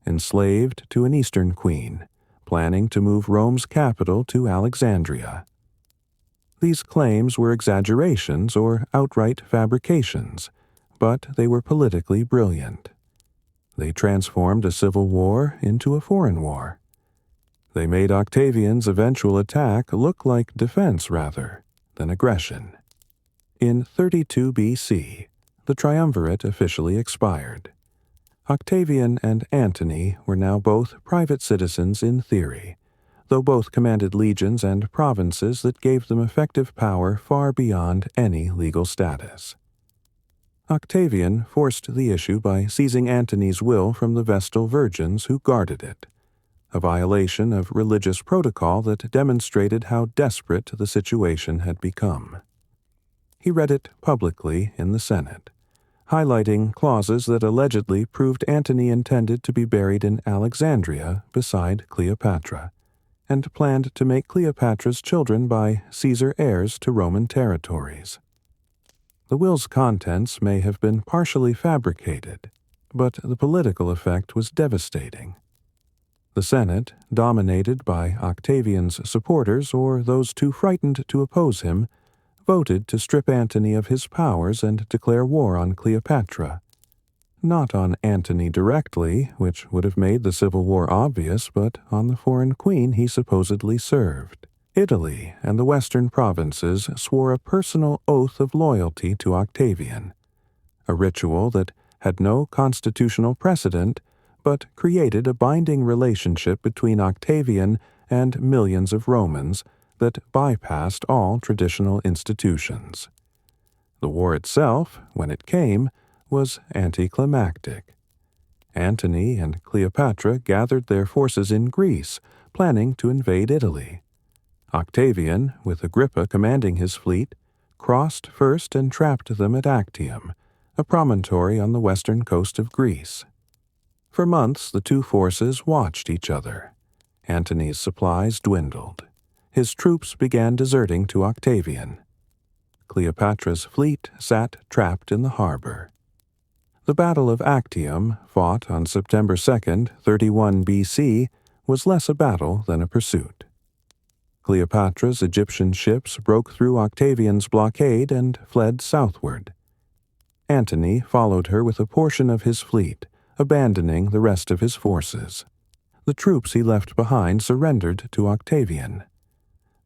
A: enslaved to an Eastern queen, planning to move Rome's capital to Alexandria. These claims were exaggerations or outright fabrications, but they were politically brilliant. They transformed a civil war into a foreign war. They made Octavian's eventual attack look like defense rather than aggression. In 32 BC, the triumvirate officially expired. Octavian and Antony were now both private citizens in theory, though both commanded legions and provinces that gave them effective power far beyond any legal status. Octavian forced the issue by seizing Antony's will from the Vestal virgins who guarded it, a violation of religious protocol that demonstrated how desperate the situation had become. He read it publicly in the Senate, highlighting clauses that allegedly proved Antony intended to be buried in Alexandria beside Cleopatra, and planned to make Cleopatra's children by Caesar heirs to Roman territories. The will's contents may have been partially fabricated, but the political effect was devastating. The Senate, dominated by Octavian's supporters or those too frightened to oppose him, voted to strip Antony of his powers and declare war on Cleopatra. Not on Antony directly, which would have made the civil war obvious, but on the foreign queen he supposedly served. Italy and the western provinces swore a personal oath of loyalty to Octavian, a ritual that had no constitutional precedent but created a binding relationship between Octavian and millions of Romans that bypassed all traditional institutions. The war itself, when it came, was anticlimactic. Antony and Cleopatra gathered their forces in Greece, planning to invade Italy. Octavian, with Agrippa commanding his fleet, crossed first and trapped them at Actium, a promontory on the western coast of Greece. For months the two forces watched each other. Antony's supplies dwindled. His troops began deserting to Octavian. Cleopatra's fleet sat trapped in the harbor. The Battle of Actium, fought on September 2, 31 BC, was less a battle than a pursuit. Cleopatra's Egyptian ships broke through Octavian's blockade and fled southward. Antony followed her with a portion of his fleet, abandoning the rest of his forces. The troops he left behind surrendered to Octavian.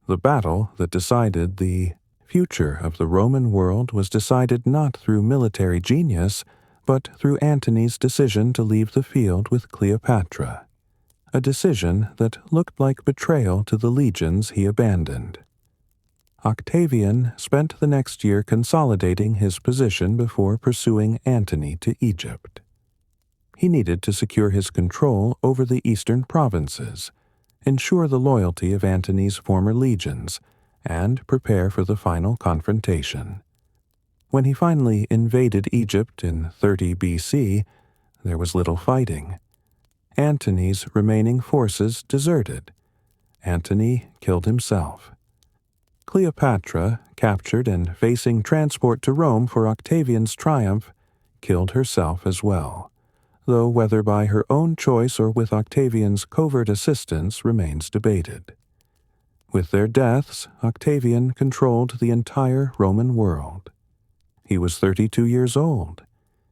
A: The battle that decided the future of the Roman world was decided not through military genius, but through Antony's decision to leave the field with Cleopatra, a decision that looked like betrayal to the legions he abandoned. Octavian spent the next year consolidating his position before pursuing Antony to Egypt. He needed to secure his control over the eastern provinces, ensure the loyalty of Antony's former legions, and prepare for the final confrontation. When he finally invaded Egypt in 30 BC, there was little fighting. Antony's remaining forces deserted. Antony killed himself. Cleopatra, captured and facing transport to Rome for Octavian's triumph, killed herself as well, though whether by her own choice or with Octavian's covert assistance remains debated. With their deaths, Octavian controlled the entire Roman world. He was 32 years old.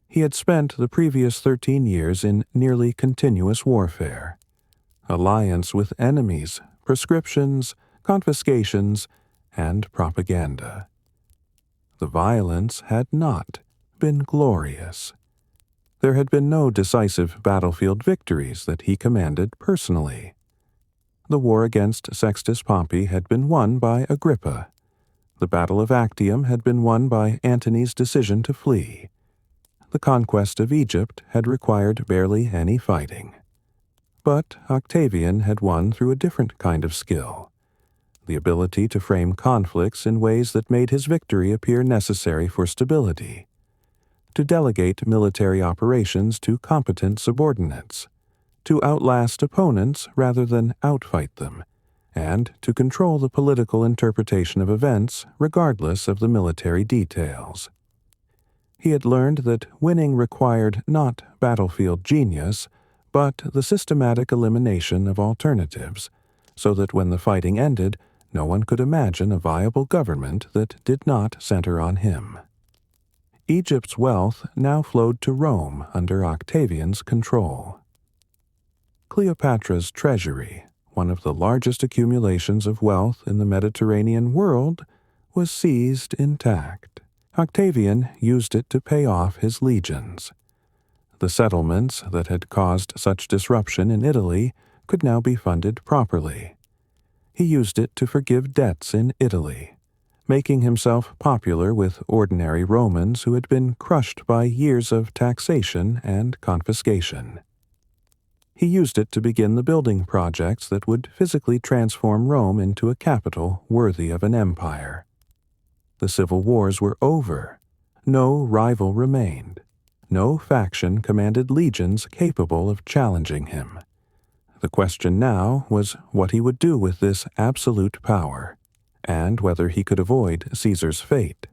A: He had spent the previous 13 years in nearly continuous warfare, alliance with enemies, proscriptions, confiscations, and propaganda. The violence had not been glorious. There had been no decisive battlefield victories that he commanded personally. The war against Sextus Pompey had been won by Agrippa. The Battle of Actium had been won by Antony's decision to flee. The conquest of Egypt had required barely any fighting. But Octavian had won through a different kind of skill, the ability to frame conflicts in ways that made his victory appear necessary for stability, to delegate military operations to competent subordinates, to outlast opponents rather than outfight them, and to control the political interpretation of events regardless of the military details. He had learned that winning required not battlefield genius, but the systematic elimination of alternatives, so that when the fighting ended, no one could imagine a viable government that did not center on him. Egypt's wealth now flowed to Rome under Octavian's control. Cleopatra's treasury, one of the largest accumulations of wealth in the Mediterranean world, was seized intact. Octavian used it to pay off his legions. The settlements that had caused such disruption in Italy could now be funded properly. He used it to forgive debts in Italy, making himself popular with ordinary Romans who had been crushed by years of taxation and confiscation. He used it to begin the building projects that would physically transform Rome into a capital worthy of an empire. The civil wars were over. No rival remained. No faction commanded legions capable of challenging him. The question now was what he would do with this absolute power, and whether he could avoid Caesar's fate.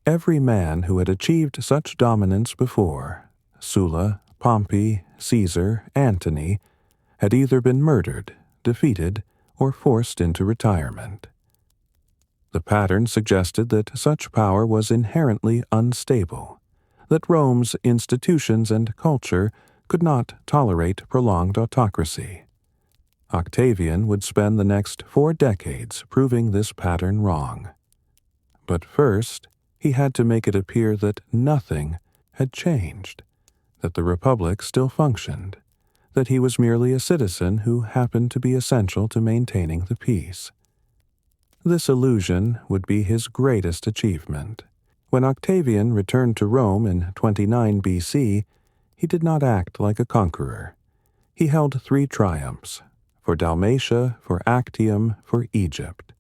A: Every man who had achieved such dominance before, Sulla, Pompey, Caesar, Antony, had either been murdered, defeated, or forced into retirement. The pattern suggested that such power was inherently unstable, that Rome's institutions and culture could not tolerate prolonged autocracy. Octavian would spend the next 4 decades proving this pattern wrong. But first, he had to make it appear that nothing had changed, that the Republic still functioned, that he was merely a citizen who happened to be essential to maintaining the peace. This illusion would be his greatest achievement. When Octavian returned to Rome in 29 BC, he did not act like a conqueror. He held 3 triumphs, for Dalmatia, for Actium, for Egypt.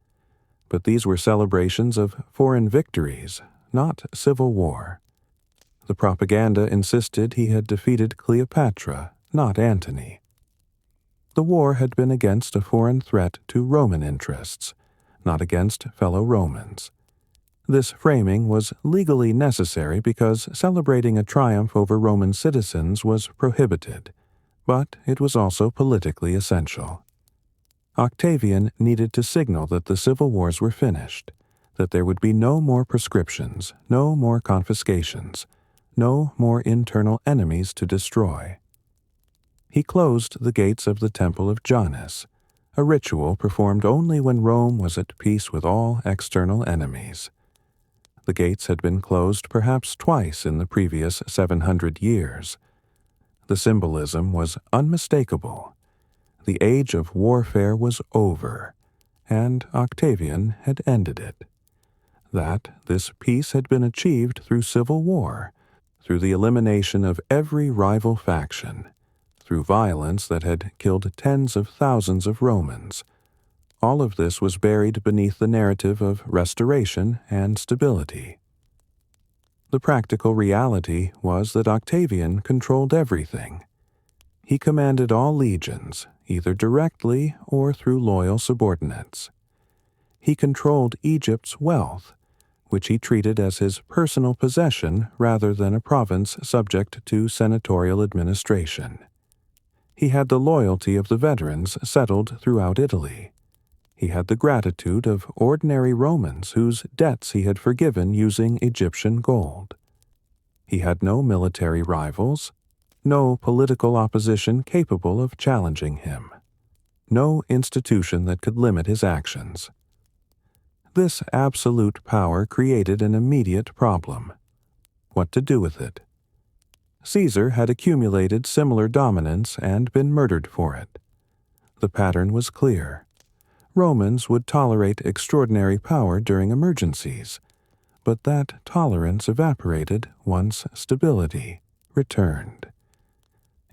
A: But these were celebrations of foreign victories, not civil war. The propaganda insisted he had defeated Cleopatra, not Antony. The war had been against a foreign threat to Roman interests, not against fellow Romans. This framing was legally necessary because celebrating a triumph over Roman citizens was prohibited, but it was also politically essential. Octavian needed to signal that the civil wars were finished, that there would be no more proscriptions, no more confiscations, no more internal enemies to destroy. He closed the gates of the Temple of Janus, a ritual performed only when Rome was at peace with all external enemies. The gates had been closed perhaps twice in the previous 700 years. The symbolism was unmistakable. The age of warfare was over, and Octavian had ended it. That this peace had been achieved through civil war, through the elimination of every rival faction, through violence that had killed tens of thousands of Romans. All of this was buried beneath the narrative of restoration and stability. The practical reality was that Octavian controlled everything. He commanded all legions, either directly or through loyal subordinates. He controlled Egypt's wealth, which he treated as his personal possession rather than a province subject to senatorial administration. He had the loyalty of the veterans settled throughout Italy. He had the gratitude of ordinary Romans whose debts he had forgiven using Egyptian gold. He had no military rivals, no political opposition capable of challenging him, no institution that could limit his actions. This absolute power created an immediate problem: what to do with it. Caesar had accumulated similar dominance and been murdered for it. The pattern was clear. Romans would tolerate extraordinary power during emergencies, but that tolerance evaporated once stability returned.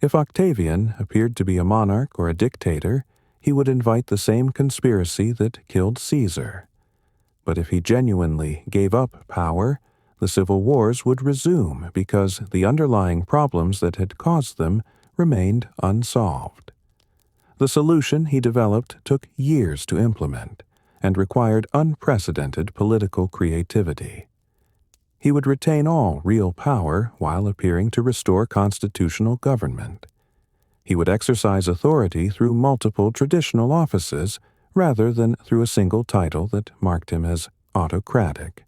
A: If Octavian appeared to be a monarch or a dictator, he would invite the same conspiracy that killed Caesar. But if he genuinely gave up power, the civil wars would resume because the underlying problems that had caused them remained unsolved. The solution he developed took years to implement and required unprecedented political creativity. He would retain all real power while appearing to restore constitutional government. He would exercise authority through multiple traditional offices rather than through a single title that marked him as autocratic.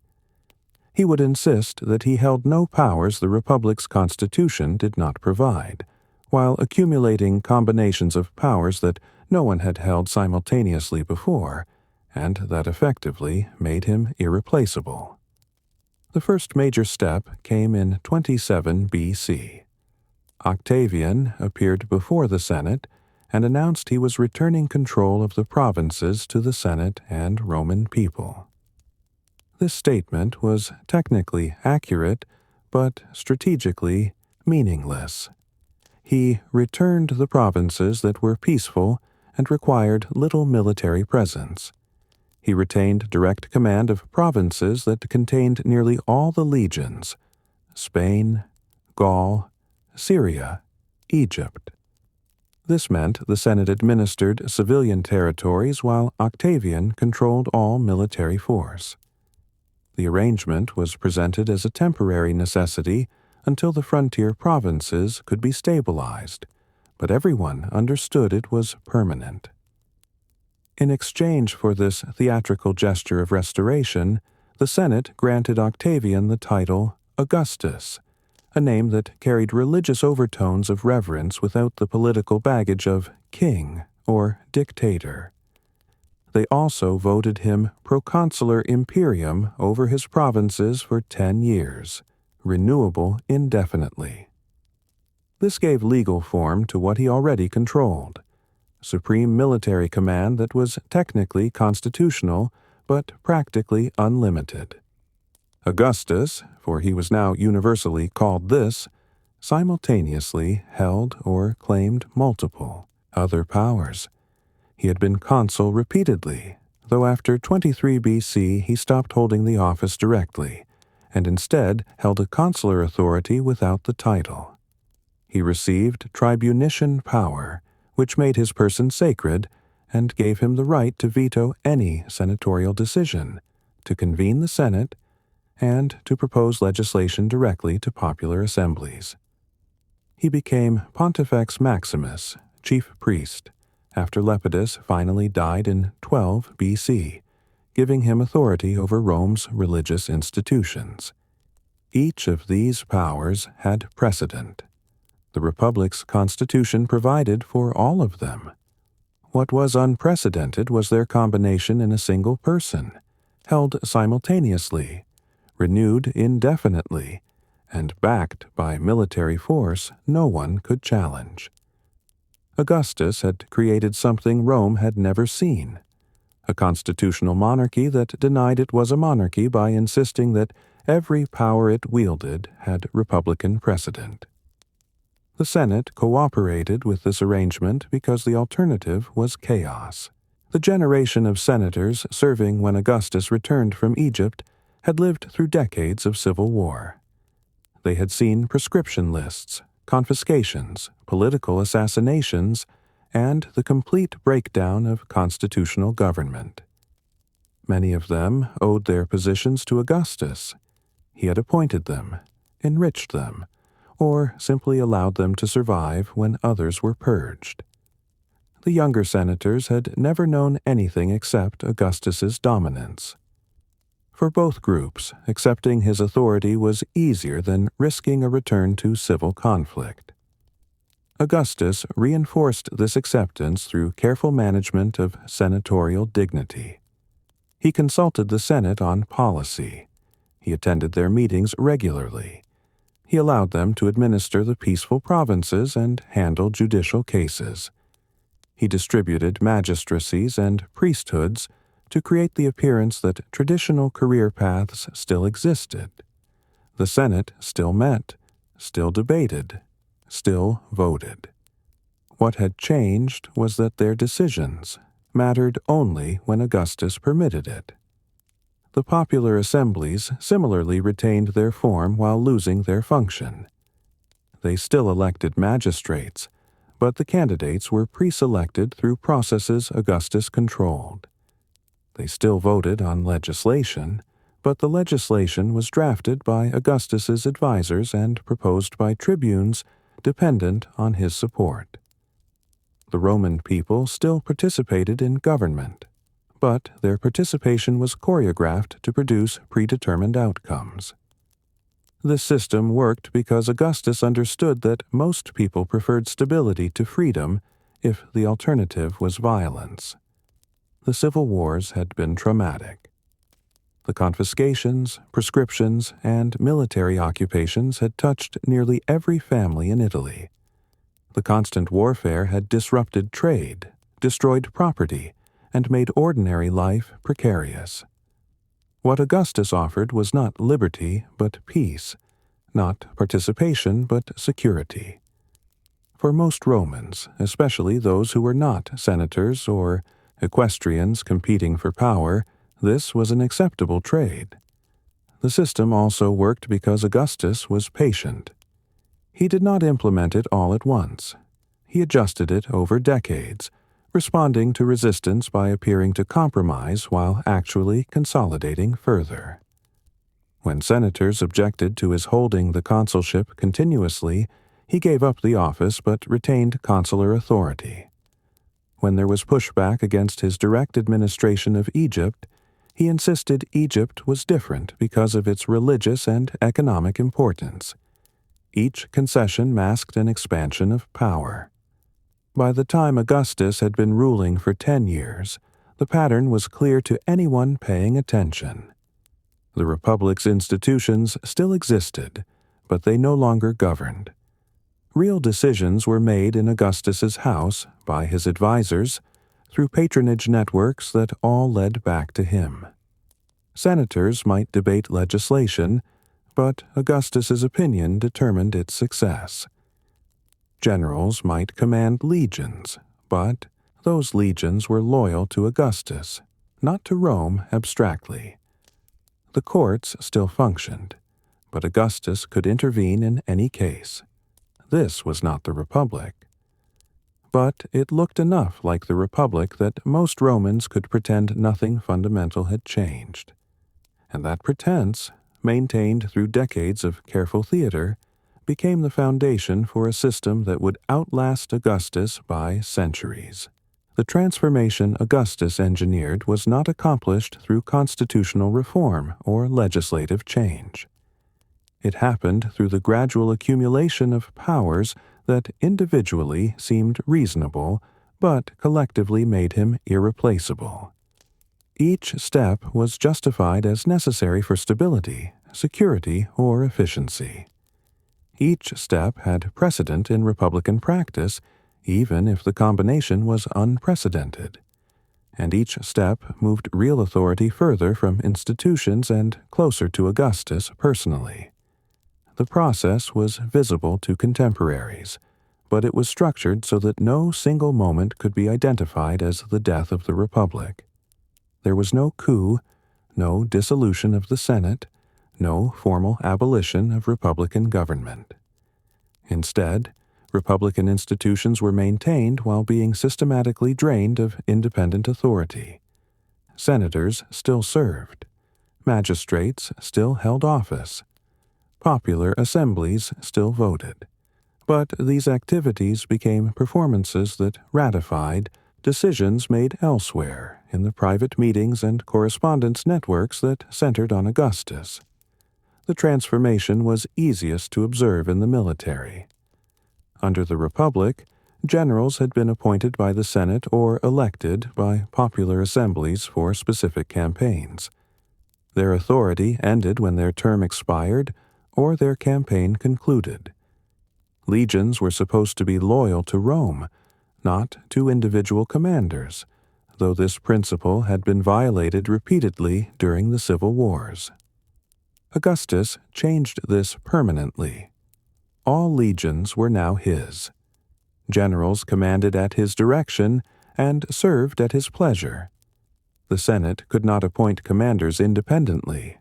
A: He would insist that he held no powers the Republic's constitution did not provide, while accumulating combinations of powers that no one had held simultaneously before, and that effectively made him irreplaceable. The first major step came in 27 BC. Octavian appeared before the Senate and announced he was returning control of the provinces to the Senate and Roman people. This statement was technically accurate, but strategically meaningless. He returned the provinces that were peaceful and required little military presence. He retained direct command of provinces that contained nearly all the legions: Spain, Gaul, Syria, Egypt. This meant the Senate administered civilian territories while Octavian controlled all military force. The arrangement was presented as a temporary necessity until the frontier provinces could be stabilized, but everyone understood it was permanent. In exchange for this theatrical gesture of restoration, the Senate granted Octavian the title Augustus, a name that carried religious overtones of reverence without the political baggage of king or dictator. They also voted him proconsular imperium over his provinces for 10 years, renewable indefinitely. This gave legal form to what he already controlled: supreme military command that was technically constitutional but practically unlimited. Augustus, for he was now universally called this, simultaneously held or claimed multiple other powers. He had been consul repeatedly, though after 23 BC he stopped holding the office directly, and instead held a consular authority without the title. He received tribunician power, which made his person sacred and gave him the right to veto any senatorial decision, to convene the Senate, and to propose legislation directly to popular assemblies. He became Pontifex Maximus, chief priest, after Lepidus finally died in 12 BC, giving him authority over Rome's religious institutions. Each of these powers had precedent. The Republic's constitution provided for all of them. What was unprecedented was their combination in a single person, held simultaneously, renewed indefinitely, and backed by military force no one could challenge. Augustus had created something Rome had never seen: a constitutional monarchy that denied it was a monarchy by insisting that every power it wielded had republican precedent. The Senate cooperated with this arrangement because the alternative was chaos. The generation of senators serving when Augustus returned from Egypt had lived through decades of civil war. They had seen proscription lists, confiscations, political assassinations, and the complete breakdown of constitutional government. Many of them owed their positions to Augustus. He had appointed them, enriched them, or simply allowed them to survive when others were purged. The younger senators had never known anything except Augustus's dominance. For both groups, accepting his authority was easier than risking a return to civil conflict. Augustus reinforced this acceptance through careful management of senatorial dignity. He consulted the Senate on policy. He attended their meetings regularly. He allowed them to administer the peaceful provinces and handle judicial cases. He distributed magistracies and priesthoods to create the appearance that traditional career paths still existed. The Senate still met, still debated, still voted. What had changed was that their decisions mattered only when Augustus permitted it. The popular assemblies similarly retained their form while losing their function. They still elected magistrates, but the candidates were pre-selected through processes Augustus controlled. They still voted on legislation, but the legislation was drafted by Augustus's advisors and proposed by tribunes dependent on his support. The Roman people still participated in government, but their participation was choreographed to produce predetermined outcomes. This system worked because Augustus understood that most people preferred stability to freedom if the alternative was violence. The civil wars had been traumatic. The confiscations, proscriptions, and military occupations had touched nearly every family in Italy. The constant warfare had disrupted trade, destroyed property, and made ordinary life precarious. What Augustus offered was not liberty but peace, not participation but security. For most Romans, especially those who were not senators or equestrians competing for power, this was an acceptable trade. The system also worked because Augustus was patient. He did not implement it all at once. He adjusted it over decades, responding to resistance by appearing to compromise while actually consolidating further. When senators objected to his holding the consulship continuously, he gave up the office but retained consular authority. When there was pushback against his direct administration of Egypt, he insisted Egypt was different because of its religious and economic importance. Each concession masked an expansion of power. By the time Augustus had been ruling for 10 years, the pattern was clear to anyone paying attention. The Republic's institutions still existed, but they no longer governed. Real decisions were made in Augustus's house by his advisors through patronage networks that all led back to him. Senators might debate legislation, but Augustus's opinion determined its success. Generals might command legions, but those legions were loyal to Augustus, not to Rome abstractly. The courts still functioned, but Augustus could intervene in any case. This was not the Republic. But it looked enough like the Republic that most Romans could pretend nothing fundamental had changed. And that pretense, maintained through decades of careful theater, became the foundation for a system that would outlast Augustus by centuries. The transformation Augustus engineered was not accomplished through constitutional reform or legislative change. It happened through the gradual accumulation of powers that individually seemed reasonable, but collectively made him irreplaceable. Each step was justified as necessary for stability, security, or efficiency. Each step had precedent in Republican practice, even if the combination was unprecedented. And each step moved real authority further from institutions and closer to Augustus personally. The process was visible to contemporaries, but it was structured so that no single moment could be identified as the death of the Republic. There was no coup, no dissolution of the Senate, no formal abolition of Republican government. Instead, Republican institutions were maintained while being systematically drained of independent authority. Senators still served. Magistrates still held office. Popular assemblies still voted. But these activities became performances that ratified decisions made elsewhere in the private meetings and correspondence networks that centered on Augustus. The transformation was easiest to observe in the military. Under the Republic, generals had been appointed by the Senate or elected by popular assemblies for specific campaigns. Their authority ended when their term expired or their campaign concluded. Legions were supposed to be loyal to Rome, not to individual commanders, though this principle had been violated repeatedly during the civil wars. Augustus changed this permanently. All legions were now his. Generals commanded at his direction and served at his pleasure. The Senate could not appoint commanders independently.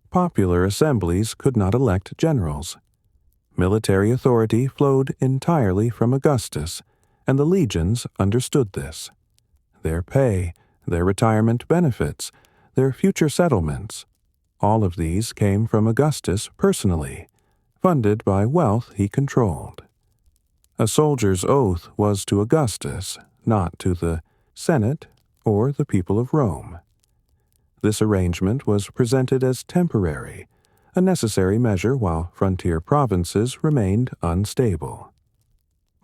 A: Popular assemblies could not elect generals. Military authority flowed entirely from Augustus, and the legions understood this. Their pay, their retirement benefits, their future settlements, All of these came from Augustus personally, funded by wealth he controlled. A soldier's oath was to Augustus, not to the Senate or the people of Rome. This arrangement was presented as temporary, a necessary measure while frontier provinces remained unstable.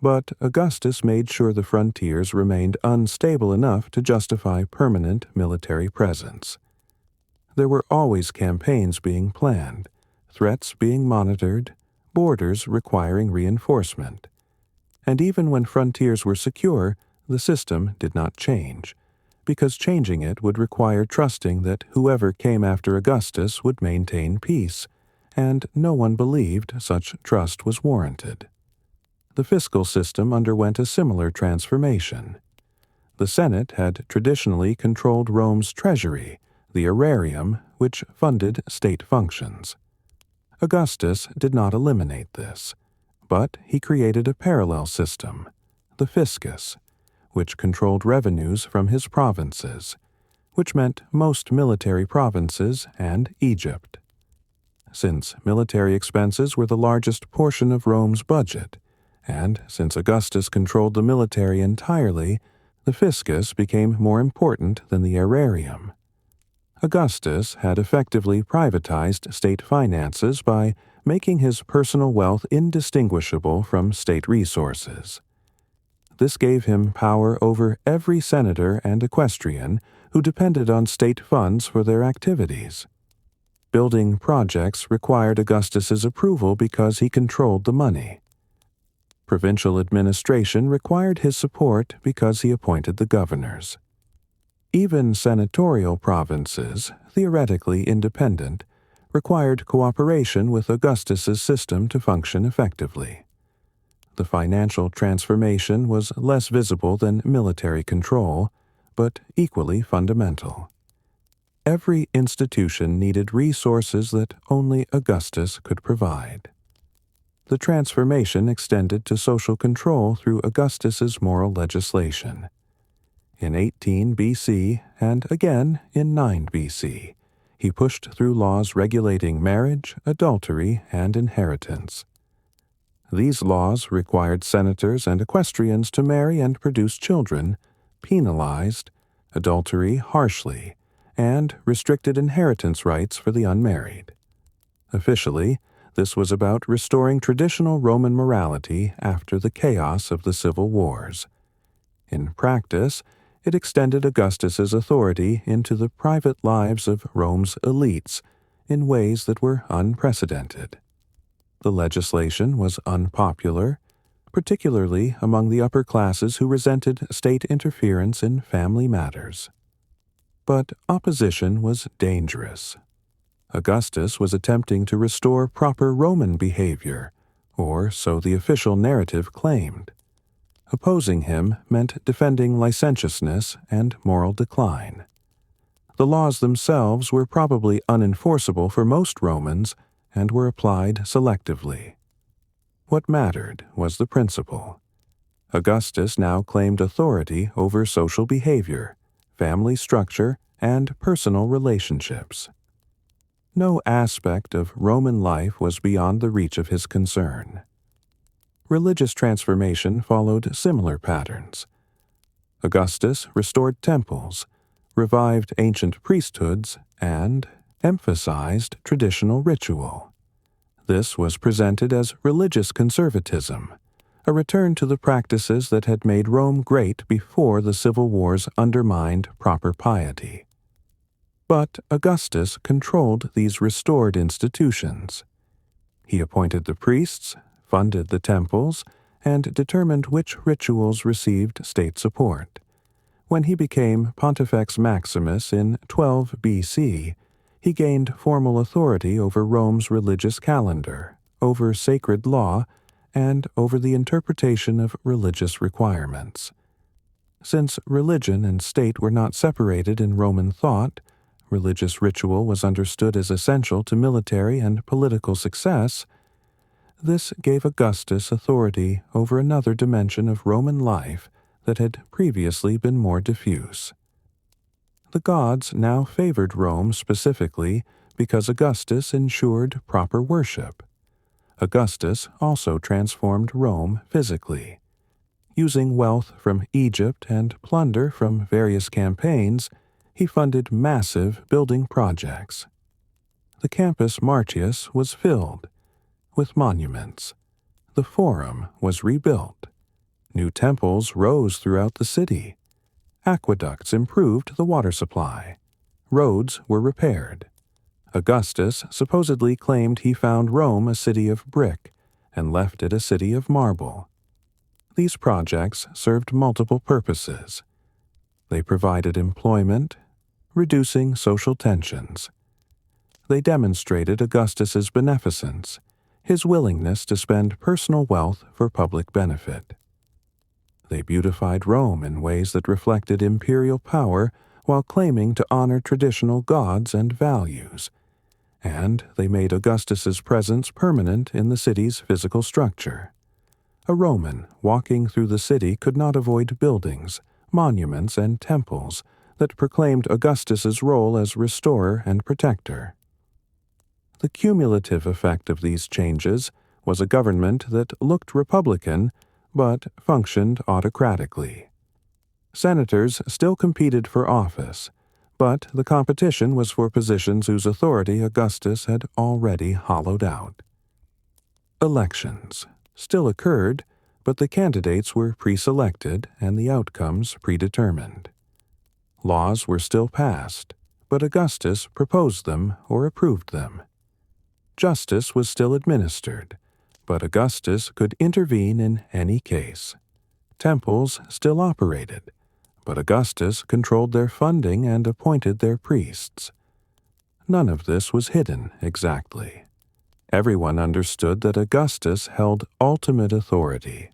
A: But Augustus made sure the frontiers remained unstable enough to justify permanent military presence. There were always campaigns being planned, threats being monitored, borders requiring reinforcement. And even when frontiers were secure, the system did not change, because changing it would require trusting that whoever came after Augustus would maintain peace, and no one believed such trust was warranted. The fiscal system underwent a similar transformation. The Senate had traditionally controlled Rome's treasury, the aerarium, which funded state functions. Augustus did not eliminate this, but he created a parallel system, the fiscus, which controlled revenues from his provinces, which meant most military provinces and Egypt. Since military expenses were the largest portion of Rome's budget, and since Augustus controlled the military entirely, the fiscus became more important than the aerarium. Augustus had effectively privatized state finances by making his personal wealth indistinguishable from state resources. This gave him power over every senator and equestrian who depended on state funds for their activities. Building projects required Augustus's approval because he controlled the money. Provincial administration required his support because he appointed the governors. Even senatorial provinces, theoretically independent, required cooperation with Augustus's system to function effectively. The financial transformation was less visible than military control, but equally fundamental. Every institution needed resources that only Augustus could provide. The transformation extended to social control through Augustus's moral legislation. In 18 BC and again in 9 BC, he pushed through laws regulating marriage, adultery, and inheritance. These laws required senators and equestrians to marry and produce children, penalized adultery harshly, and restricted inheritance rights for the unmarried. Officially, this was about restoring traditional Roman morality after the chaos of the civil wars. In practice, it extended Augustus's authority into the private lives of Rome's elites in ways that were unprecedented. The legislation was unpopular, particularly among the upper classes who resented state interference in family matters. But opposition was dangerous. Augustus was attempting to restore proper Roman behavior, or so the official narrative claimed. Opposing him meant defending licentiousness and moral decline. The laws themselves were probably unenforceable for most Romans and were applied selectively. What mattered was the principle. Augustus now claimed authority over social behavior, family structure, and personal relationships. No aspect of Roman life was beyond the reach of his concern. Religious transformation followed similar patterns. Augustus restored temples, revived ancient priesthoods, and emphasized traditional ritual. This was presented as religious conservatism, a return to the practices that had made Rome great before the civil wars undermined proper piety. But Augustus controlled these restored institutions. He appointed the priests, funded the temples, and determined which rituals received state support. When he became Pontifex Maximus in 12 BC, he gained formal authority over Rome's religious calendar, over sacred law, and over the interpretation of religious requirements. Since religion and state were not separated in Roman thought, religious ritual was understood as essential to military and political success. This gave Augustus authority over another dimension of Roman life that had previously been more diffuse. The gods now favored Rome specifically because Augustus ensured proper worship. Augustus also transformed Rome physically. Using wealth from Egypt and plunder from various campaigns, he funded massive building projects. The Campus Martius was filled with monuments. The Forum was rebuilt. New temples rose throughout the city. Aqueducts improved the water supply. Roads were repaired. Augustus supposedly claimed he found Rome a city of brick and left it a city of marble. These projects served multiple purposes. They provided employment, reducing social tensions. They demonstrated Augustus's beneficence, his willingness to spend personal wealth for public benefit. They beautified Rome in ways that reflected imperial power while claiming to honor traditional gods and values, and they made Augustus's presence permanent in the city's physical structure. A Roman walking through the city could not avoid buildings, monuments, and temples that proclaimed Augustus's role as restorer and protector. The cumulative effect of these changes was a government that looked republican but functioned autocratically. Senators still competed for office, but the competition was for positions whose authority Augustus had already hollowed out. Elections still occurred, but the candidates were pre-selected and the outcomes predetermined. Laws were still passed, but Augustus proposed them or approved them. Justice was still administered, but Augustus could intervene in any case. Temples still operated, but Augustus controlled their funding and appointed their priests. None of this was hidden exactly. Everyone understood that Augustus held ultimate authority.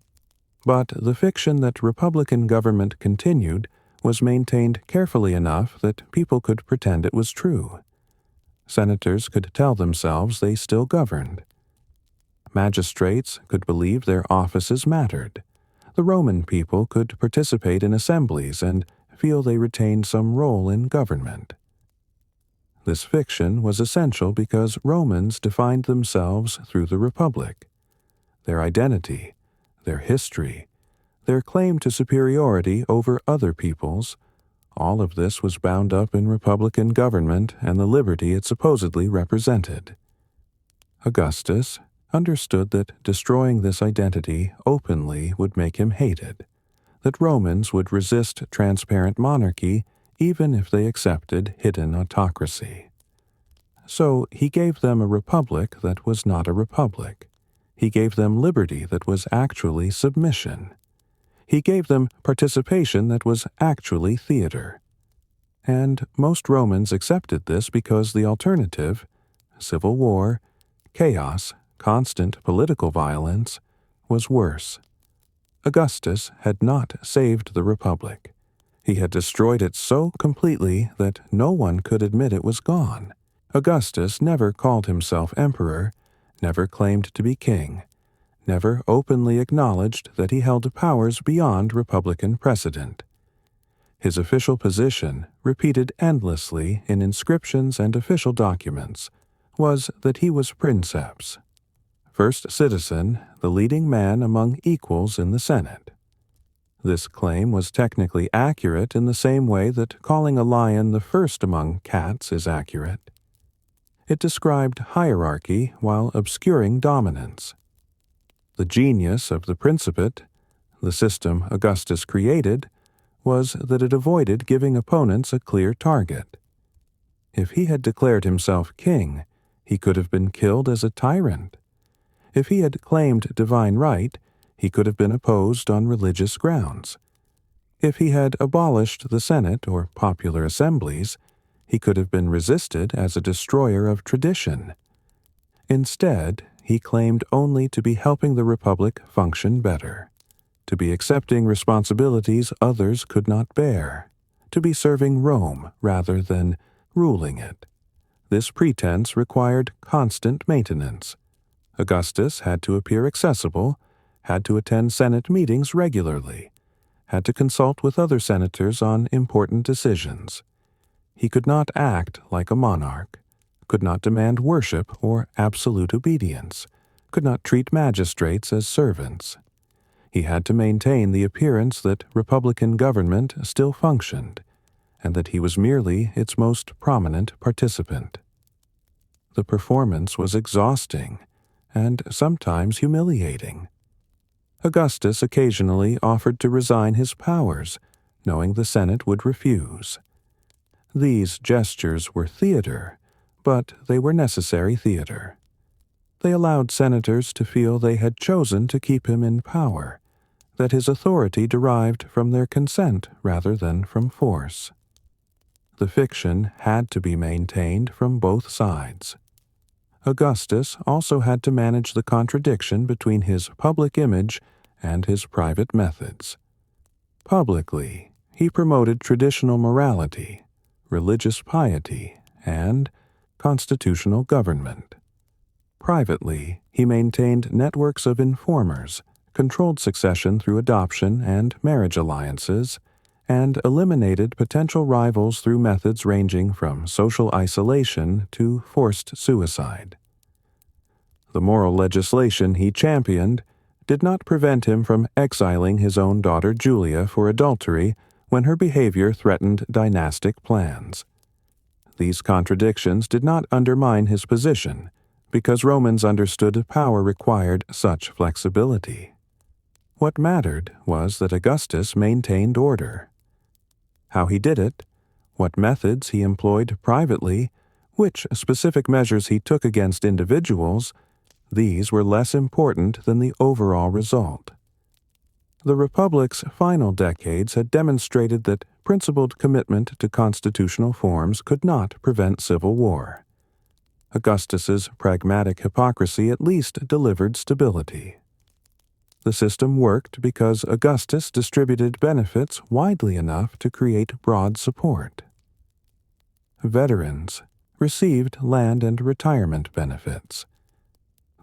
A: But the fiction that republican government continued was maintained carefully enough that people could pretend it was true. Senators could tell themselves they still governed. Magistrates could believe their offices mattered. The Roman people could participate in assemblies and feel they retained some role in government. This fiction was essential because Romans defined themselves through the Republic. Their identity, their history, their claim to superiority over other peoples, all of this was bound up in republican government and the liberty it supposedly represented. Augustus understood that destroying this identity openly would make him hated, that Romans would resist transparent monarchy even if they accepted hidden autocracy. So he gave them a republic that was not a republic. He gave them liberty that was actually submission. He gave them participation that was actually theater. And most Romans accepted this because the alternative, civil war, chaos, constant political violence, was worse. Augustus had not saved the Republic. He had destroyed it so completely that no one could admit it was gone. Augustus never called himself emperor, never claimed to be king, never openly acknowledged that he held powers beyond republican precedent. His official position, repeated endlessly in inscriptions and official documents, was that he was princeps, first citizen, the leading man among equals in the Senate. This claim was technically accurate in the same way that calling a lion the first among cats is accurate. It described hierarchy while obscuring dominance. The genius of the Principate, the system Augustus created, was that it avoided giving opponents a clear target. If he had declared himself king, he could have been killed as a tyrant. If he had claimed divine right, he could have been opposed on religious grounds. If he had abolished the Senate or popular assemblies, he could have been resisted as a destroyer of tradition. Instead, he claimed only to be helping the Republic function better, to be accepting responsibilities others could not bear, to be serving Rome rather than ruling it. This pretense required constant maintenance. Augustus had to appear accessible, had to attend Senate meetings regularly, had to consult with other senators on important decisions. He could not act like a monarch. could not demand worship or absolute obedience, could not treat magistrates as servants. He had to maintain the appearance that republican government still functioned, and that he was merely its most prominent participant. The performance was exhausting and sometimes humiliating. Augustus occasionally offered to resign his powers, knowing the Senate would refuse. These gestures were theater, but they were necessary theater. They allowed senators to feel they had chosen to keep him in power, that his authority derived from their consent rather than from force. The fiction had to be maintained from both sides. Augustus also had to manage the contradiction between his public image and his private methods. Publicly, he promoted traditional morality, religious piety, and constitutional government. Privately, he maintained networks of informers, controlled succession through adoption and marriage alliances, and eliminated potential rivals through methods ranging from social isolation to forced suicide. The moral legislation he championed did not prevent him from exiling his own daughter Julia for adultery when her behavior threatened dynastic plans. These contradictions did not undermine his position, because Romans understood power required such flexibility. What mattered was that Augustus maintained order. How he did it, what methods he employed privately, which specific measures he took against individuals, these were less important than the overall result. The Republic's final decades had demonstrated that principled commitment to constitutional forms could not prevent civil war. Augustus's pragmatic hypocrisy at least delivered stability. The system worked because Augustus distributed benefits widely enough to create broad support. Veterans received land and retirement benefits.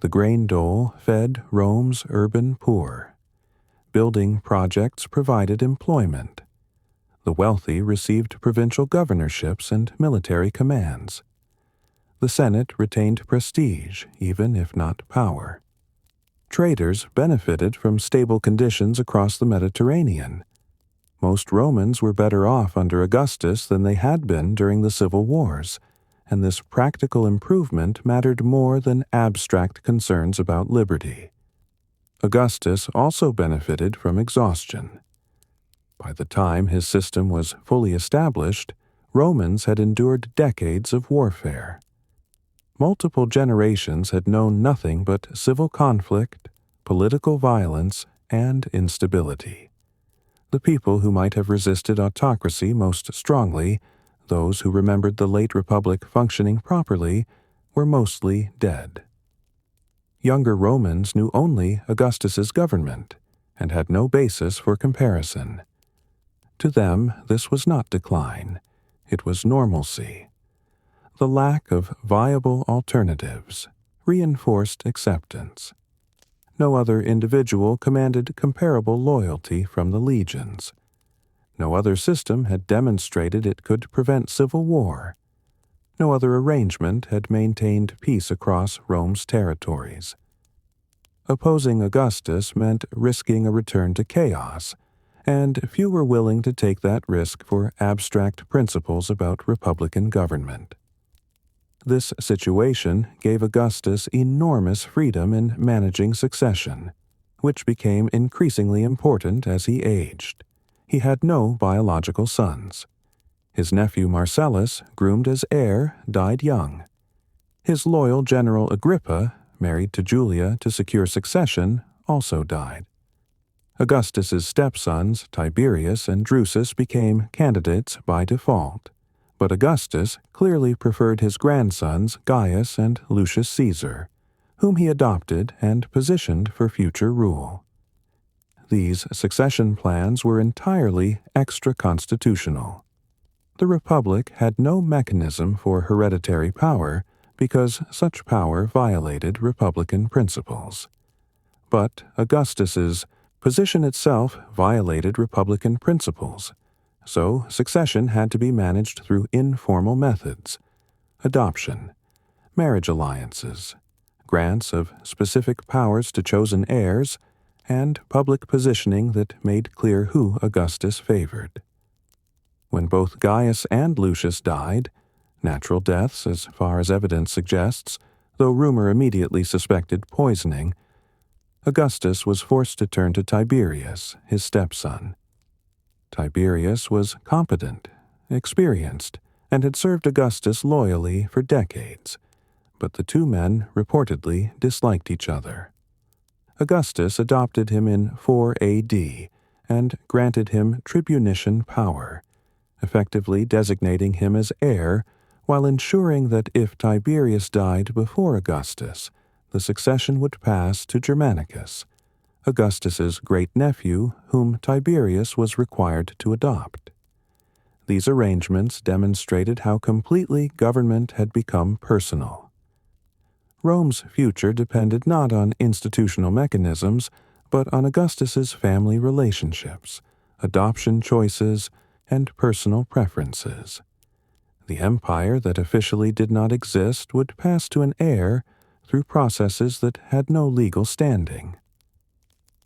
A: The grain dole fed Rome's urban poor. Building projects provided employment. The wealthy received provincial governorships and military commands. The Senate retained prestige, even if not power. Traders benefited from stable conditions across the Mediterranean. Most Romans were better off under Augustus than they had been during the civil wars, and this practical improvement mattered more than abstract concerns about liberty. Augustus also benefited from exhaustion. By the time his system was fully established, Romans had endured decades of warfare. Multiple generations had known nothing but civil conflict, political violence, and instability. The people who might have resisted autocracy most strongly, those who remembered the late republic functioning properly, were mostly dead. Younger Romans knew only Augustus's government and had no basis for comparison. To them, this was not decline, it was normalcy. The lack of viable alternatives reinforced acceptance. No other individual commanded comparable loyalty from the legions. No other system had demonstrated it could prevent civil war. No other arrangement had maintained peace across Rome's territories. Opposing Augustus meant risking a return to chaos, and few were willing to take that risk for abstract principles about republican government. This situation gave Augustus enormous freedom in managing succession, which became increasingly important as he aged. He had no biological sons. His nephew Marcellus, groomed as heir, died young. His loyal general Agrippa, married to Julia to secure succession, also died. Augustus's stepsons, Tiberius and Drusus, became candidates by default, but Augustus clearly preferred his grandsons Gaius and Lucius Caesar, whom he adopted and positioned for future rule. These succession plans were entirely extra-constitutional. The Republic had no mechanism for hereditary power because such power violated Republican principles. But Augustus's position itself violated Republican principles, so succession had to be managed through informal methods: adoption, marriage alliances, grants of specific powers to chosen heirs, and public positioning that made clear who Augustus favored. When both Gaius and Lucius died, natural deaths as far as evidence suggests, though rumor immediately suspected poisoning, Augustus was forced to turn to Tiberius, his stepson. Tiberius was competent, experienced, and had served Augustus loyally for decades, but the two men reportedly disliked each other. Augustus adopted him in 4 AD and granted him tribunician power, effectively designating him as heir while ensuring that if Tiberius died before Augustus, the succession would pass to Germanicus, Augustus's great-nephew whom Tiberius was required to adopt. These arrangements demonstrated how completely government had become personal. Rome's future depended not on institutional mechanisms, but on Augustus's family relationships, adoption choices, and personal preferences. The empire that officially did not exist would pass to an heir through processes that had no legal standing.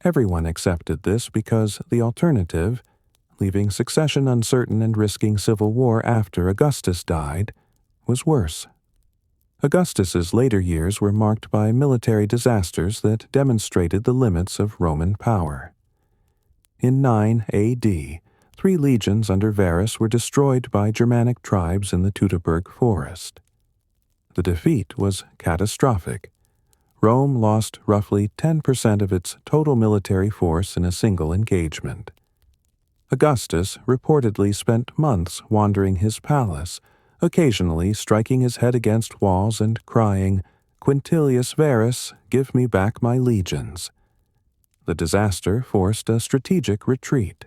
A: Everyone accepted this because the alternative, leaving succession uncertain and risking civil war after Augustus died, was worse. Augustus's later years were marked by military disasters that demonstrated the limits of Roman power. In 9 AD, 3 legions under Varus were destroyed by Germanic tribes in the Teutoburg forest. The defeat was catastrophic. Rome lost roughly 10% of its total military force in a single engagement. Augustus reportedly spent months wandering his palace, occasionally striking his head against walls and crying, "Quintilius Varus, give me back my legions." The disaster forced a strategic retreat.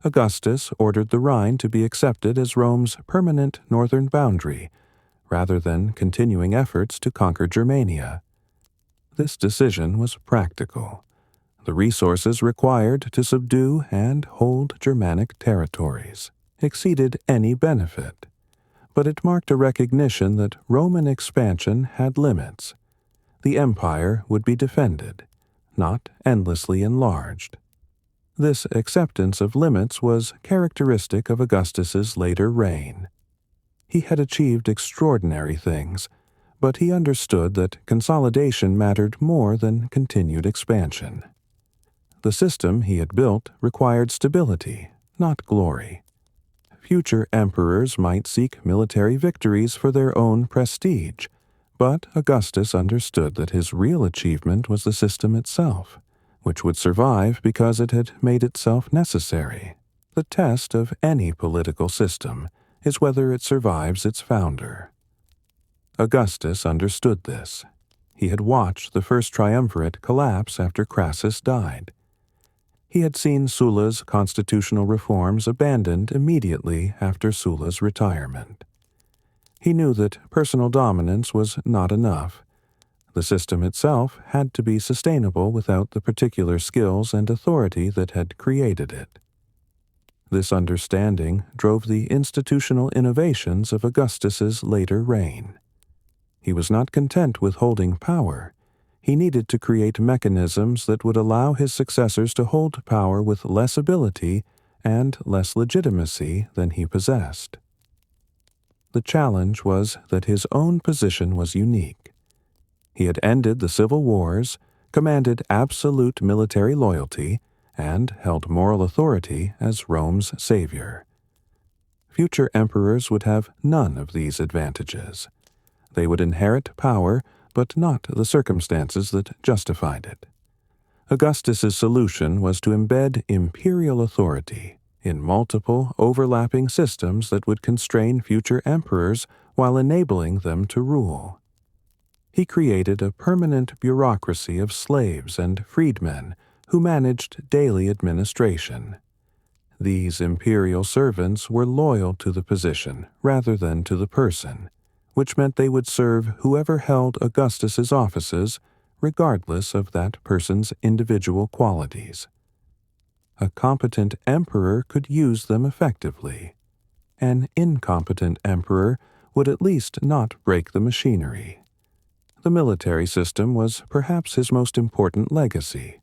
A: Augustus ordered the Rhine to be accepted as Rome's permanent northern boundary, rather than continuing efforts to conquer Germania. This decision was practical. The resources required to subdue and hold Germanic territories exceeded any benefit, but it marked a recognition that Roman expansion had limits. The empire would be defended, not endlessly enlarged. This acceptance of limits was characteristic of Augustus's later reign. He had achieved extraordinary things, but he understood that consolidation mattered more than continued expansion. The system he had built required stability, not glory. Future emperors might seek military victories for their own prestige, but Augustus understood that his real achievement was the system itself, which would survive because it had made itself necessary. The test of any political system is whether it survives its founder. Augustus understood this. He had watched the first triumvirate collapse after Crassus died. He had seen Sulla's constitutional reforms abandoned immediately after Sulla's retirement. He knew that personal dominance was not enough. The system itself had to be sustainable without the particular skills and authority that had created it. This understanding drove the institutional innovations of Augustus's later reign. He was not content with holding power. He needed to create mechanisms that would allow his successors to hold power with less ability and less legitimacy than he possessed. The challenge was that his own position was unique. He had ended the civil wars, commanded absolute military loyalty, and held moral authority as Rome's savior. Future emperors would have none of these advantages. They would inherit power, but not the circumstances that justified it. Augustus's solution was to embed imperial authority in multiple overlapping systems that would constrain future emperors while enabling them to rule. He created a permanent bureaucracy of slaves and freedmen who managed daily administration. These imperial servants were loyal to the position rather than to the person, which meant they would serve whoever held Augustus's offices, regardless of that person's individual qualities. A competent emperor could use them effectively. An incompetent emperor would at least not break the machinery. The military system was perhaps his most important legacy.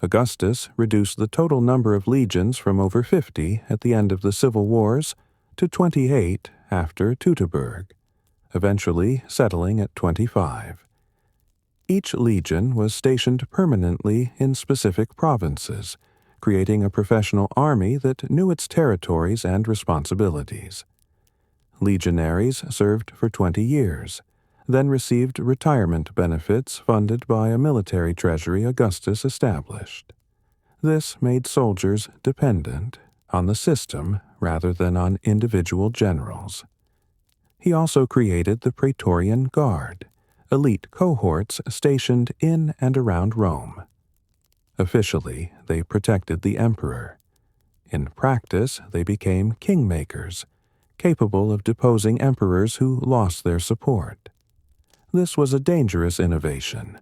A: Augustus reduced the total number of legions from over 50 at the end of the civil wars to 28 after Teutoburg, eventually settling at 25. Each legion was stationed permanently in specific provinces, creating a professional army that knew its territories and responsibilities. Legionaries served for 20 years, then received retirement benefits funded by a military treasury Augustus established. This made soldiers dependent on the system rather than on individual generals. He also created the Praetorian Guard, elite cohorts stationed in and around Rome. Officially, they protected the emperor. In practice, they became kingmakers, capable of deposing emperors who lost their support. This was a dangerous innovation.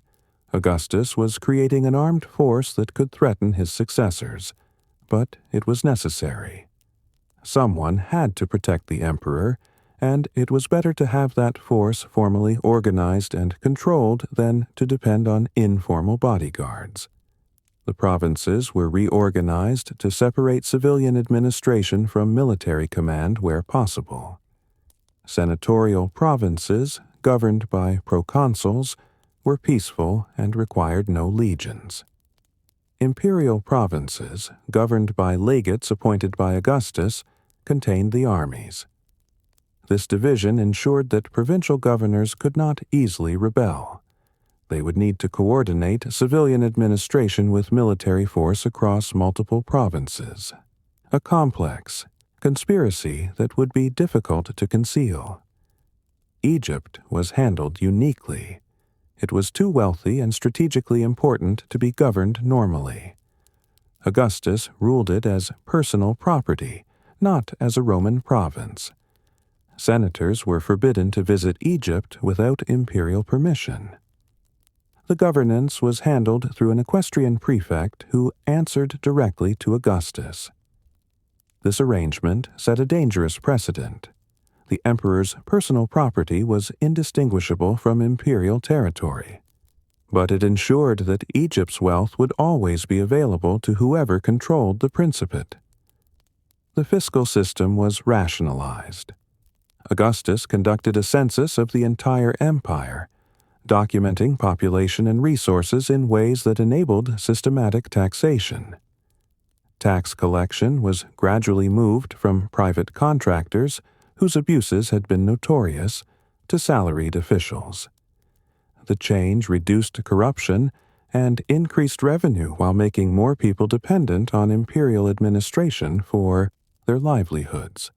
A: Augustus was creating an armed force that could threaten his successors, but it was necessary. Someone had to protect the emperor, and it was better to have that force formally organized and controlled than to depend on informal bodyguards. The provinces were reorganized to separate civilian administration from military command where possible. Senatorial provinces, governed by proconsuls, were peaceful and required no legions. Imperial provinces, governed by legates appointed by Augustus, contained the armies. This division ensured that provincial governors could not easily rebel. They would need to coordinate civilian administration with military force across multiple provinces. A complex conspiracy that would be difficult to conceal. Egypt was handled uniquely. It was too wealthy and strategically important to be governed normally. Augustus ruled it as personal property, not as a Roman province. Senators were forbidden to visit Egypt without imperial permission. The governance was handled through an equestrian prefect who answered directly to Augustus. This arrangement set a dangerous precedent. The emperor's personal property was indistinguishable from imperial territory, but it ensured that Egypt's wealth would always be available to whoever controlled the principate. The fiscal system was rationalized. Augustus conducted a census of the entire empire, documenting population and resources in ways that enabled systematic taxation. Tax collection was gradually moved from private contractors, whose abuses had been notorious, to salaried officials. The change reduced corruption and increased revenue while making more people dependent on imperial administration for their livelihoods.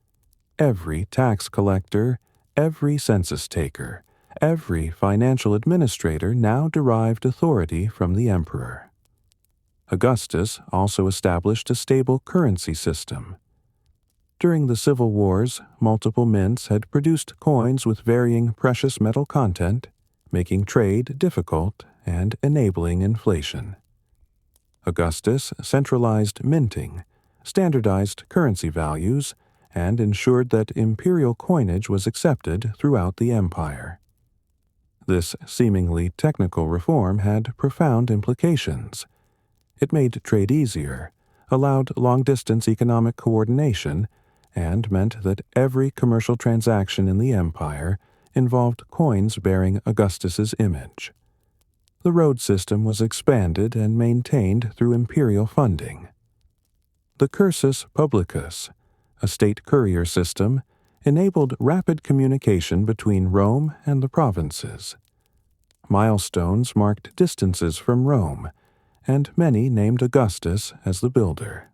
A: Every tax collector, every census taker, every financial administrator now derived authority from the emperor. Augustus also established a stable currency system. During the civil wars, multiple mints had produced coins with varying precious metal content, making trade difficult and enabling inflation. Augustus centralized minting, standardized currency values, and ensured that imperial coinage was accepted throughout the empire. This seemingly technical reform had profound implications. It made trade easier, allowed long-distance economic coordination, and meant that every commercial transaction in the empire involved coins bearing Augustus's image. The road system was expanded and maintained through imperial funding. The cursus publicus, a state courier system, enabled rapid communication between Rome and the provinces. Milestones marked distances from Rome, and many named Augustus as the builder.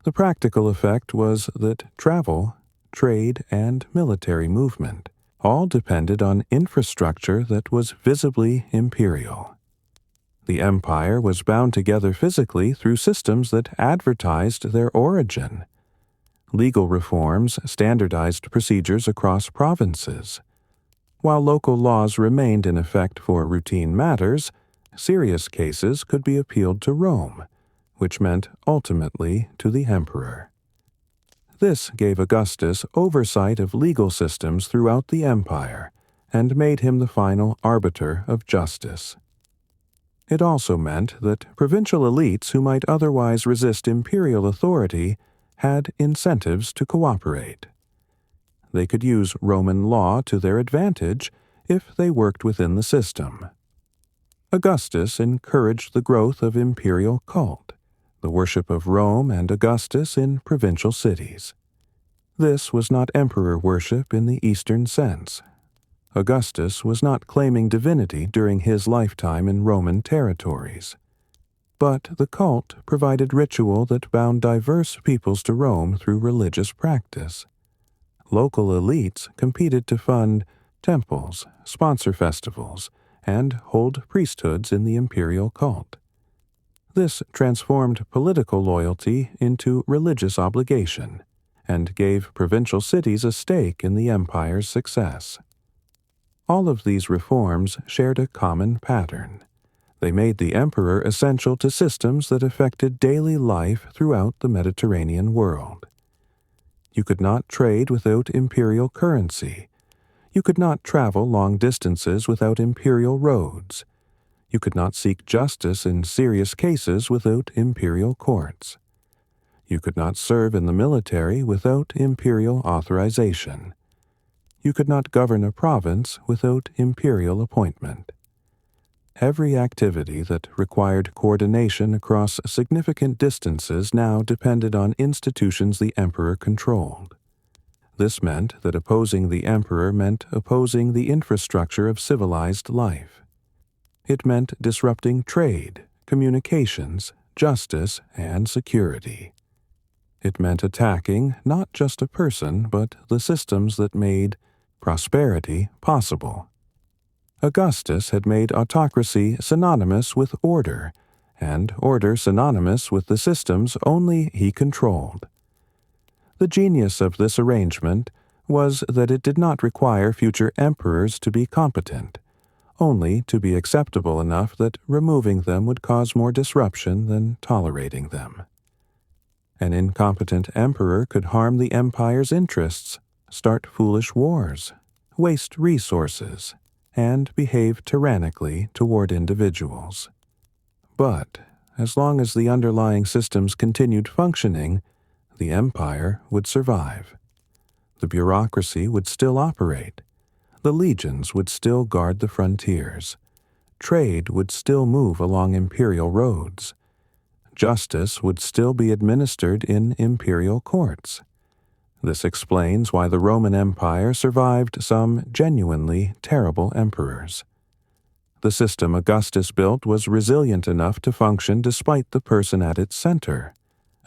A: The practical effect was that travel, trade, and military movement all depended on infrastructure that was visibly imperial. The empire was bound together physically through systems that advertised their origin. Legal reforms standardized procedures across provinces. While local laws remained in effect for routine matters, serious cases could be appealed to Rome, which meant ultimately to the emperor. This gave Augustus oversight of legal systems throughout the empire and made him the final arbiter of justice. It also meant that provincial elites who might otherwise resist imperial authority had incentives to cooperate. They could use Roman law to their advantage if they worked within the system. Augustus encouraged the growth of imperial cult, the worship of Rome and Augustus in provincial cities. This was not emperor worship in the Eastern sense. Augustus was not claiming divinity during his lifetime in Roman territories. But the cult provided ritual that bound diverse peoples to Rome through religious practice. Local elites competed to fund temples, sponsor festivals, and hold priesthoods in the imperial cult. This transformed political loyalty into religious obligation and gave provincial cities a stake in the empire's success. All of these reforms shared a common pattern. They made the emperor essential to systems that affected daily life throughout the Mediterranean world. You could not trade without imperial currency. You could not travel long distances without imperial roads. You could not seek justice in serious cases without imperial courts. You could not serve in the military without imperial authorization. You could not govern a province without imperial appointment. Every activity that required coordination across significant distances now depended on institutions the emperor controlled. This meant that opposing the emperor meant opposing the infrastructure of civilized life. It meant disrupting trade, communications, justice, and security. It meant attacking not just a person, but the systems that made prosperity possible. Augustus had made autocracy synonymous with order, and order synonymous with the systems only he controlled. The genius of this arrangement was that it did not require future emperors to be competent, only to be acceptable enough that removing them would cause more disruption than tolerating them. An incompetent emperor could harm the empire's interests, start foolish wars, waste resources, and behave tyrannically toward individuals. But as long as the underlying systems continued functioning, the empire would survive. The bureaucracy would still operate. The legions would still guard the frontiers. Trade would still move along imperial roads. Justice would still be administered in imperial courts. This explains why the Roman Empire survived some genuinely terrible emperors. The system Augustus built was resilient enough to function despite the person at its center,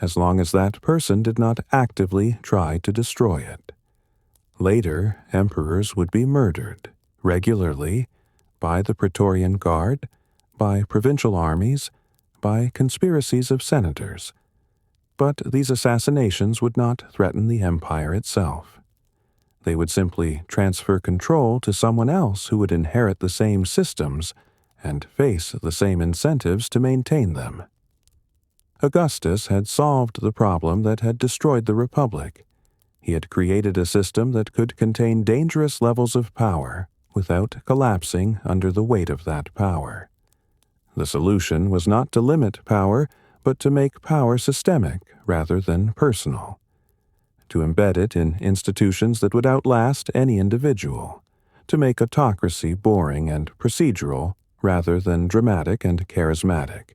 A: as long as that person did not actively try to destroy it. Later, emperors would be murdered, regularly, by the Praetorian Guard, by provincial armies, by conspiracies of senators. But these assassinations would not threaten the empire itself. They would simply transfer control to someone else who would inherit the same systems and face the same incentives to maintain them. Augustus had solved the problem that had destroyed the Republic. He had created a system that could contain dangerous levels of power without collapsing under the weight of that power. The solution was not to limit power, but to make power systemic rather than personal, to embed it in institutions that would outlast any individual, to make autocracy boring and procedural rather than dramatic and charismatic.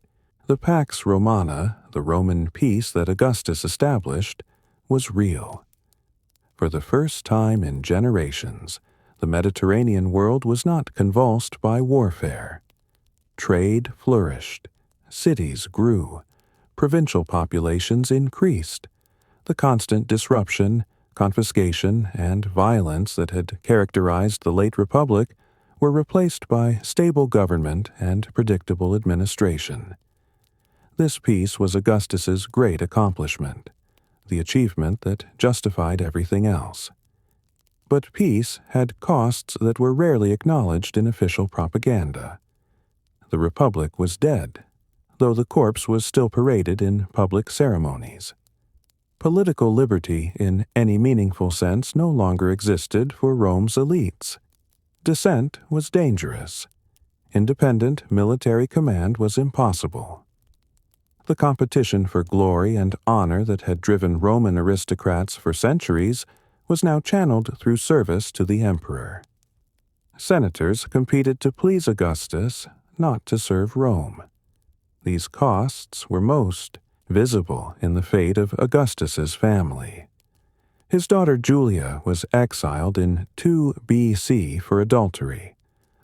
A: The Pax Romana, the Roman peace that Augustus established, was real. For the first time in generations, the Mediterranean world was not convulsed by warfare. Trade flourished, cities grew, provincial populations increased. The constant disruption, confiscation, and violence that had characterized the late Republic were replaced by stable government and predictable administration. This peace was Augustus's great accomplishment, the achievement that justified everything else. But peace had costs that were rarely acknowledged in official propaganda. The Republic was dead, though the corpse was still paraded in public ceremonies. Political liberty in any meaningful sense no longer existed for Rome's elites. Dissent was dangerous. Independent military command was impossible. The competition for glory and honor that had driven Roman aristocrats for centuries was now channeled through service to the emperor. Senators competed to please Augustus, not to serve Rome. These costs were most visible in the fate of Augustus's family. His daughter Julia was exiled in 2 BC for adultery.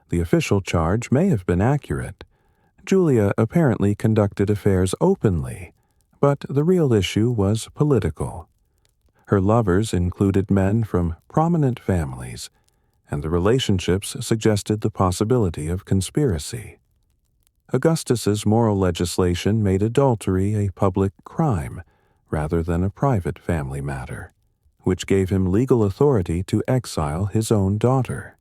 A: The official charge may have been accurate. Julia apparently conducted affairs openly, but the real issue was political. Her lovers included men from prominent families, and the relationships suggested the possibility of conspiracy. Augustus's moral legislation made adultery a public crime rather than a private family matter, which gave him legal authority to exile his own daughter.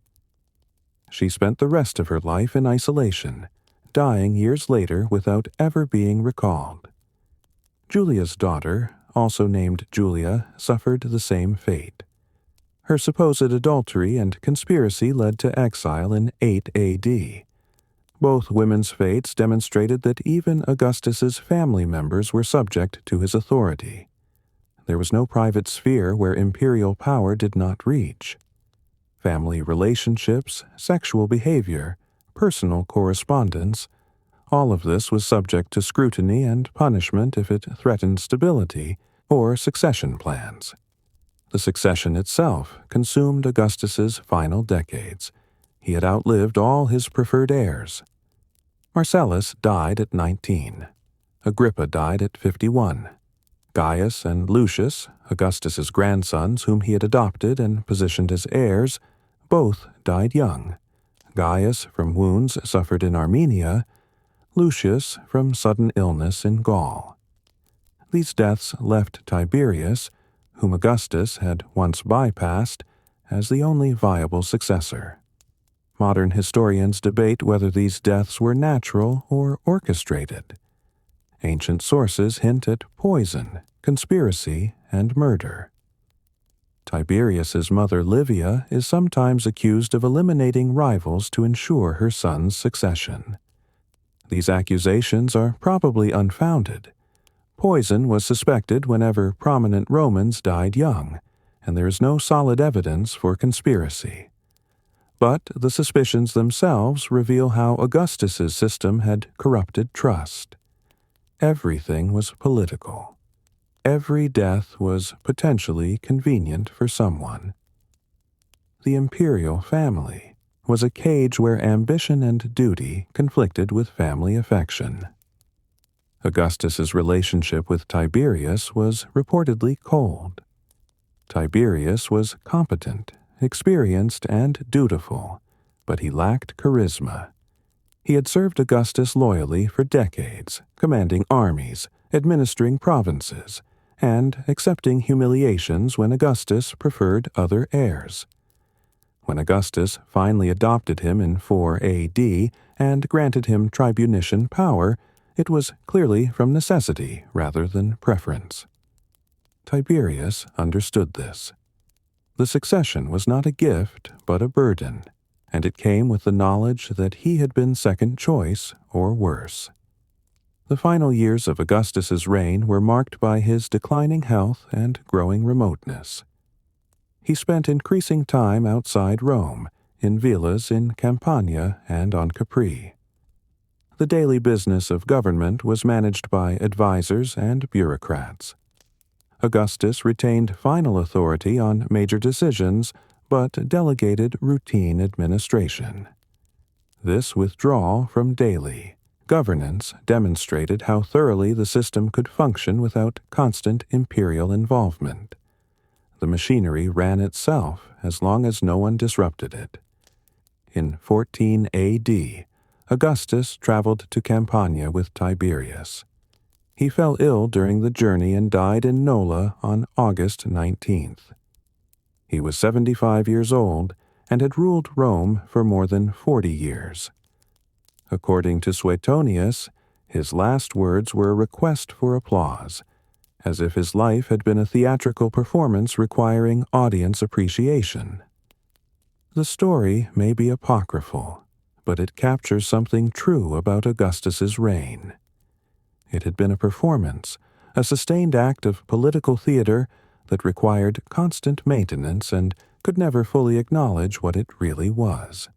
A: She spent the rest of her life in isolation, dying years later without ever being recalled. Julia's daughter, also named Julia, suffered the same fate. Her supposed adultery and conspiracy led to exile in 8 AD. Both women's fates demonstrated that even Augustus's family members were subject to his authority. There was no private sphere where imperial power did not reach. Family relationships, sexual behavior, personal correspondence, all of this was subject to scrutiny and punishment if it threatened stability or succession plans. The succession itself consumed Augustus's final decades. He had outlived all his preferred heirs. Marcellus died at 19. Agrippa died at 51. Gaius and Lucius, Augustus's grandsons whom he had adopted and positioned as heirs, both died young. Gaius from wounds suffered in Armenia, Lucius from sudden illness in Gaul. These deaths left Tiberius, whom Augustus had once bypassed, as the only viable successor. Modern historians debate whether these deaths were natural or orchestrated. Ancient sources hint at poison, conspiracy, and murder. Tiberius's mother Livia is sometimes accused of eliminating rivals to ensure her son's succession. These accusations are probably unfounded. Poison was suspected whenever prominent Romans died young, and there is no solid evidence for conspiracy. But the suspicions themselves reveal how Augustus's system had corrupted trust. Everything was political. Every death was potentially convenient for someone. The imperial family was a cage where ambition and duty conflicted with family affection. Augustus's relationship with Tiberius was reportedly cold. Tiberius was competent, experienced, and dutiful, but he lacked charisma. He had served Augustus loyally for decades, commanding armies, administering provinces, and accepting humiliations when Augustus preferred other heirs. When Augustus finally adopted him in 4 AD and granted him tribunician power, it was clearly from necessity rather than preference. Tiberius understood this. The succession was not a gift but a burden, and it came with the knowledge that he had been second choice or worse. The final years of Augustus's reign were marked by his declining health and growing remoteness. He spent increasing time outside Rome, in villas in Campania and on Capri. The daily business of government was managed by advisors and bureaucrats. Augustus retained final authority on major decisions, but delegated routine administration. This withdrawal from daily governance demonstrated how thoroughly the system could function without constant imperial involvement. The machinery ran itself as long as no one disrupted it. In 14 AD, Augustus traveled to Campania with Tiberius. He fell ill during the journey and died in Nola on August 19th. He was 75 years old and had ruled Rome for more than 40 years. According to Suetonius, his last words were a request for applause, as if his life had been a theatrical performance requiring audience appreciation. The story may be apocryphal, but it captures something true about Augustus's reign. It had been a performance, a sustained act of political theater that required constant maintenance and could never fully acknowledge what it really was.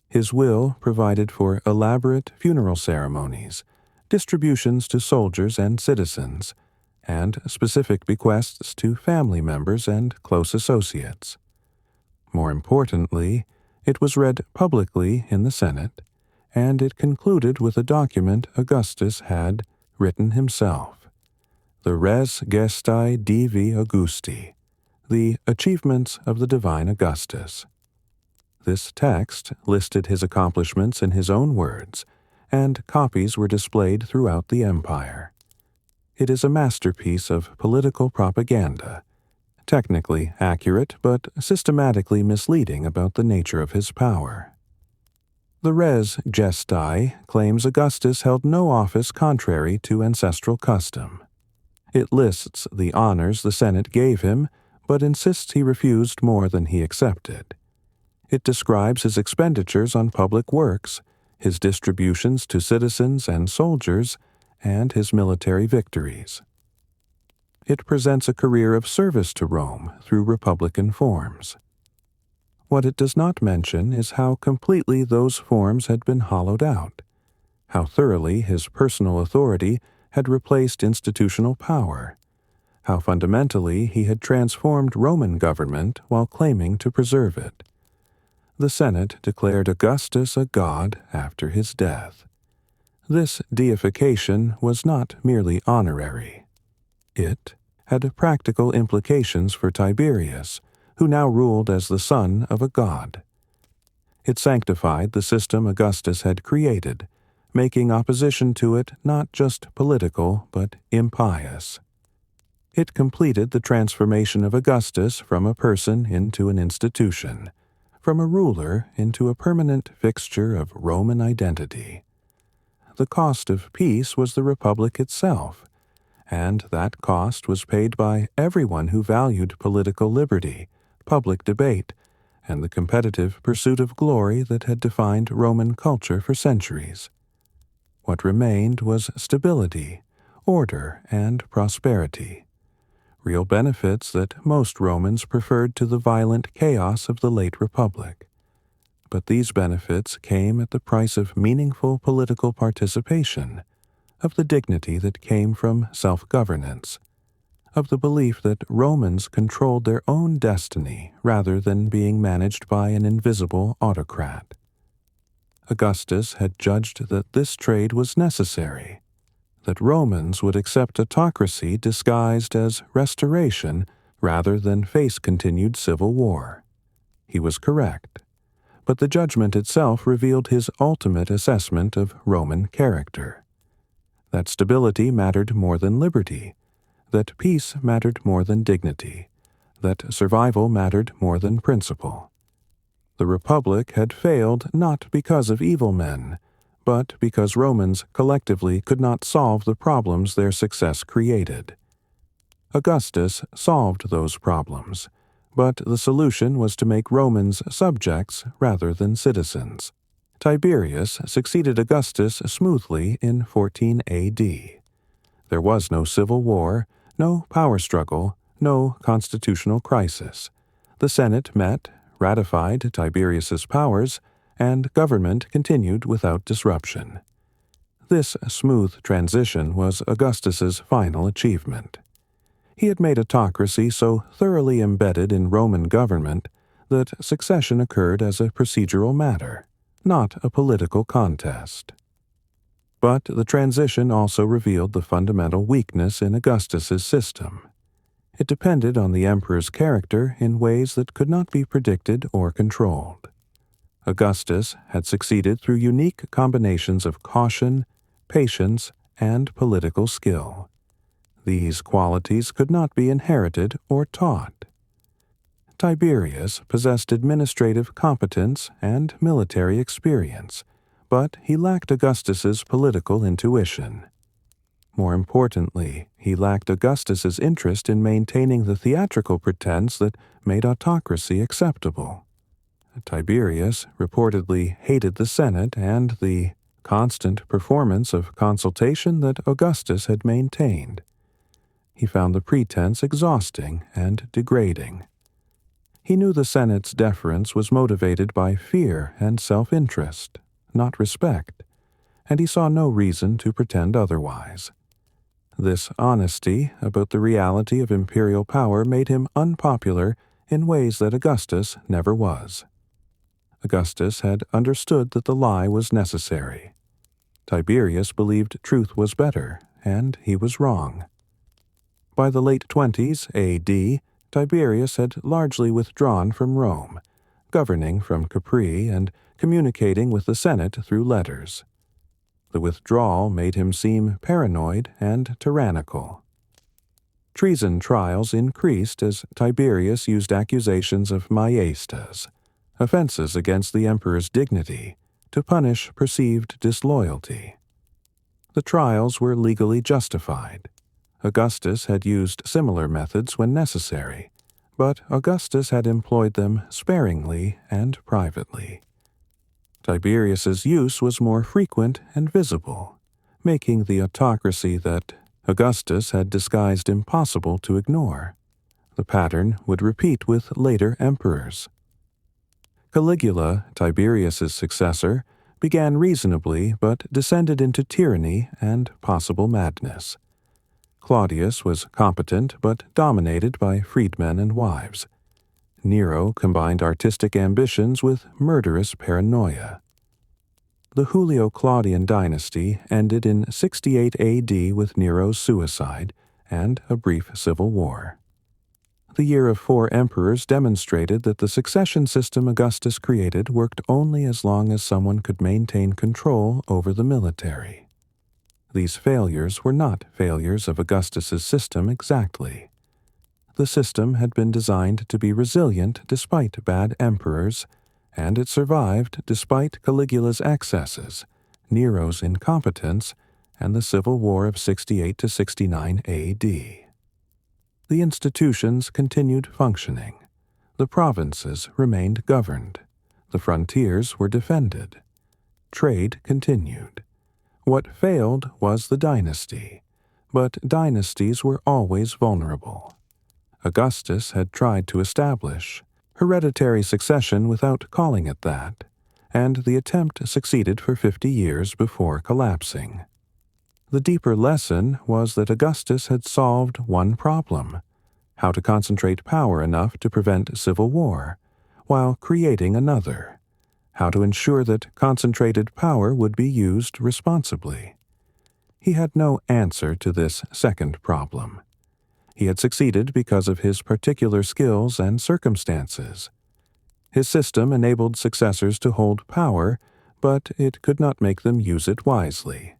A: His will provided for elaborate funeral ceremonies, distributions to soldiers and citizens, and specific bequests to family members and close associates. More importantly, it was read publicly in the Senate, and it concluded with a document Augustus had written himself, the Res Gestae Divi Augusti, the Achievements of the Divine Augustus. This text listed his accomplishments in his own words, and copies were displayed throughout the empire. It is a masterpiece of political propaganda, technically accurate but systematically misleading about the nature of his power. The Res Gestae claims Augustus held no office contrary to ancestral custom. It lists the honors the Senate gave him, but insists he refused more than he accepted. It describes his expenditures on public works, his distributions to citizens and soldiers, and his military victories. It presents a career of service to Rome through republican forms. What it does not mention is how completely those forms had been hollowed out, how thoroughly his personal authority had replaced institutional power, how fundamentally he had transformed Roman government while claiming to preserve it. The Senate declared Augustus a god after his death. This deification was not merely honorary. It had practical implications for Tiberius, who now ruled as the son of a god. It sanctified the system Augustus had created, making opposition to it not just political but impious. It completed the transformation of Augustus from a person into an institution, from a ruler into a permanent fixture of Roman identity. The cost of peace was the Republic itself, and that cost was paid by everyone who valued political liberty, public debate, and the competitive pursuit of glory that had defined Roman culture for centuries. What remained was stability, order, and prosperity, real benefits that most Romans preferred to the violent chaos of the late Republic. But these benefits came at the price of meaningful political participation, of the dignity that came from self-governance, of the belief that Romans controlled their own destiny rather than being managed by an invisible autocrat. Augustus had judged that this trade was necessary, that Romans would accept autocracy disguised as restoration rather than face continued civil war. He was correct, but the judgment itself revealed his ultimate assessment of Roman character. That stability mattered more than liberty, that peace mattered more than dignity, that survival mattered more than principle. The Republic had failed not because of evil men, but because Romans collectively could not solve the problems their success created. Augustus solved those problems, but the solution was to make Romans subjects rather than citizens. Tiberius succeeded Augustus smoothly in 14 A.D. There was no civil war, no power struggle, no constitutional crisis. The Senate met, ratified Tiberius's powers, and government continued without disruption. This smooth transition was Augustus's final achievement. He had made autocracy so thoroughly embedded in Roman government that succession occurred as a procedural matter, not a political contest. But the transition also revealed the fundamental weakness in Augustus's system. It depended on the emperor's character in ways that could not be predicted or controlled. Augustus had succeeded through unique combinations of caution, patience, and political skill. These qualities could not be inherited or taught. Tiberius possessed administrative competence and military experience, but he lacked Augustus's political intuition. More importantly, he lacked Augustus's interest in maintaining the theatrical pretense that made autocracy acceptable. Tiberius reportedly hated the Senate and the constant performance of consultation that Augustus had maintained. He found the pretense exhausting and degrading. He knew the Senate's deference was motivated by fear and self-interest, not respect, and he saw no reason to pretend otherwise. This honesty about the reality of imperial power made him unpopular in ways that Augustus never was. Augustus had understood that the lie was necessary. Tiberius believed truth was better, and he was wrong. By the late 20s A.D., Tiberius had largely withdrawn from Rome, governing from Capri and communicating with the Senate through letters. The withdrawal made him seem paranoid and tyrannical. Treason trials increased as Tiberius used accusations of maiestas, offenses against the emperor's dignity, to punish perceived disloyalty. The trials were legally justified. Augustus had used similar methods when necessary, but Augustus had employed them sparingly and privately. Tiberius's use was more frequent and visible, making the autocracy that Augustus had disguised impossible to ignore. The pattern would repeat with later emperors. Caligula, Tiberius's successor, began reasonably but descended into tyranny and possible madness. Claudius was competent but dominated by freedmen and wives. Nero combined artistic ambitions with murderous paranoia. The Julio-Claudian dynasty ended in 68 AD with Nero's suicide and a brief civil war. The year of 4 emperors demonstrated that the succession system Augustus created worked only as long as someone could maintain control over the military. These failures were not failures of Augustus's system exactly. The system had been designed to be resilient despite bad emperors, and it survived despite Caligula's excesses, Nero's incompetence, and the civil war of 68 to 69 AD. The institutions continued functioning. The provinces remained governed. The frontiers were defended. Trade continued. What failed was the dynasty, but dynasties were always vulnerable. Augustus had tried to establish hereditary succession without calling it that, and the attempt succeeded for 50 years before collapsing. The deeper lesson was that Augustus had solved one problem: how to concentrate power enough to prevent civil war, while creating another: how to ensure that concentrated power would be used responsibly. He had no answer to this second problem. He had succeeded because of his particular skills and circumstances. His system enabled successors to hold power, but it could not make them use it wisely.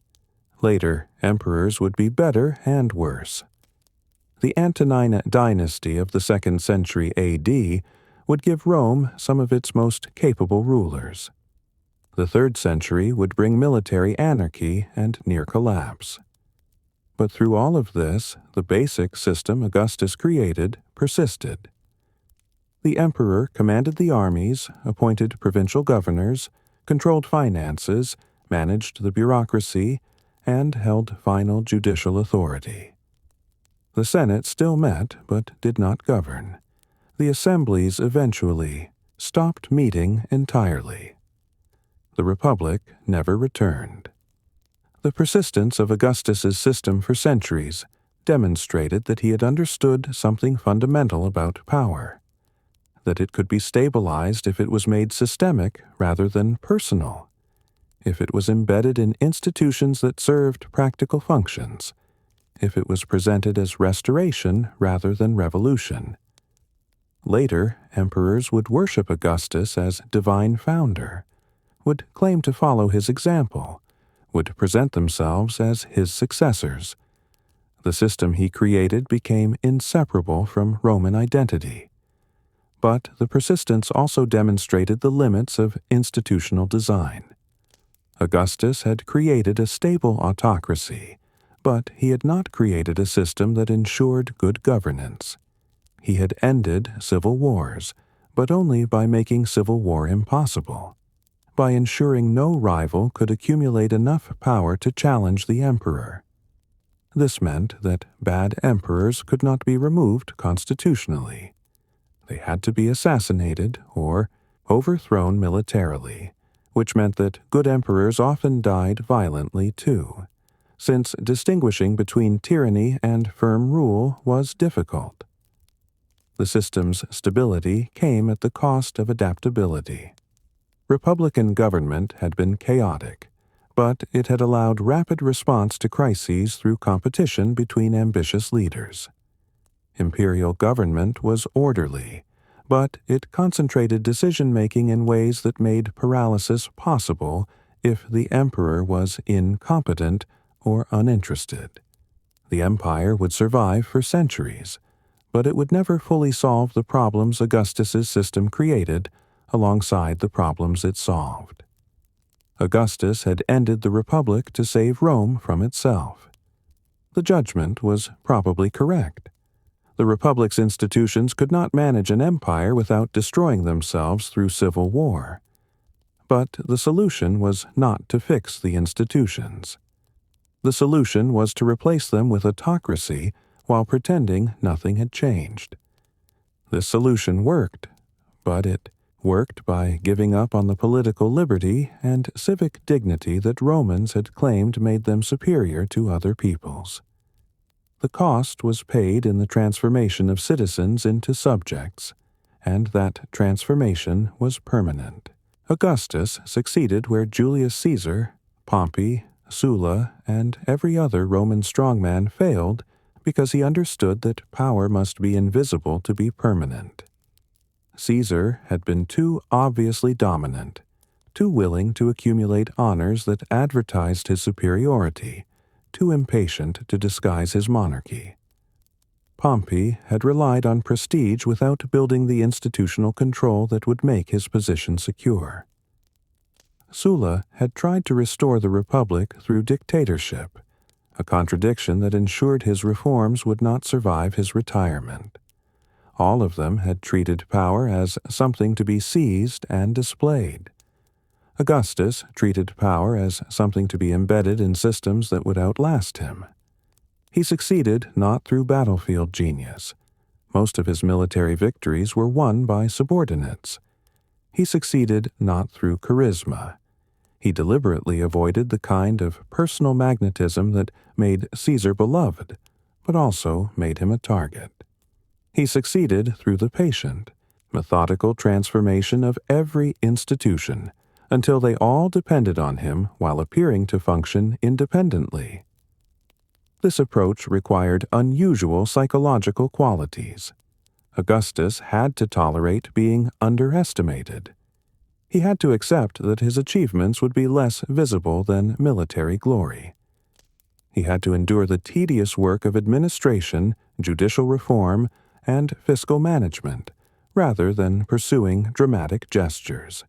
A: Later, emperors would be better and worse. The Antonine dynasty of the 2nd century AD would give Rome some of its most capable rulers. The 3rd century would bring military anarchy and near collapse. But through all of this, the basic system Augustus created persisted. The emperor commanded the armies, appointed provincial governors, controlled finances, managed the bureaucracy, and held final judicial authority. The Senate still met but did not govern. The assemblies eventually stopped meeting entirely. The Republic never returned. The persistence of Augustus's system for centuries demonstrated that he had understood something fundamental about power, that it could be stabilized if it was made systemic rather than personal, if it was embedded in institutions that served practical functions, if it was presented as restoration rather than revolution. Later, emperors would worship Augustus as divine founder, would claim to follow his example, would present themselves as his successors. The system he created became inseparable from Roman identity. But the persistence also demonstrated the limits of institutional design. Augustus had created a stable autocracy, But he had not created a system that ensured good governance. He had ended civil wars, but only by making civil war impossible, by ensuring no rival could accumulate enough power to challenge the emperor. This meant that bad emperors could not be removed constitutionally. They had to be assassinated or overthrown militarily, which meant that good emperors often died violently too, since distinguishing between tyranny and firm rule was difficult. The system's stability came at the cost of adaptability. Republican government had been chaotic, but it had allowed rapid response to crises through competition between ambitious leaders. Imperial government was orderly, but it concentrated decision-making in ways that made paralysis possible if the emperor was incompetent or uninterested. The empire would survive for centuries, but it would never fully solve the problems Augustus's system created alongside the problems it solved. Augustus had ended the Republic to save Rome from itself. The judgment was probably correct. The Republic's institutions could not manage an empire without destroying themselves through civil war. But the solution was not to fix the institutions. The solution was to replace them with autocracy while pretending nothing had changed. This solution worked, but it worked by giving up on the political liberty and civic dignity that Romans had claimed made them superior to other peoples. The cost was paid in the transformation of citizens into subjects, and that transformation was permanent. Augustus succeeded where Julius Caesar, Pompey, Sulla, and every other Roman strongman failed because he understood that power must be invisible to be permanent. Caesar had been too obviously dominant, too willing to accumulate honors that advertised his superiority, too impatient to disguise his monarchy. Pompey had relied on prestige without building the institutional control that would make his position secure. Sulla had tried to restore the Republic through dictatorship, a contradiction that ensured his reforms would not survive his retirement. All of them had treated power as something to be seized and displayed. Augustus treated power as something to be embedded in systems that would outlast him. He succeeded not through battlefield genius. Most of his military victories were won by subordinates. He succeeded not through charisma. He deliberately avoided the kind of personal magnetism that made Caesar beloved, but also made him a target. He succeeded through the patient, methodical transformation of every institution until they all depended on him while appearing to function independently. This approach required unusual psychological qualities. Augustus had to tolerate being underestimated. He had to accept that his achievements would be less visible than military glory. He had to endure the tedious work of administration, judicial reform, and fiscal management, rather than pursuing dramatic gestures.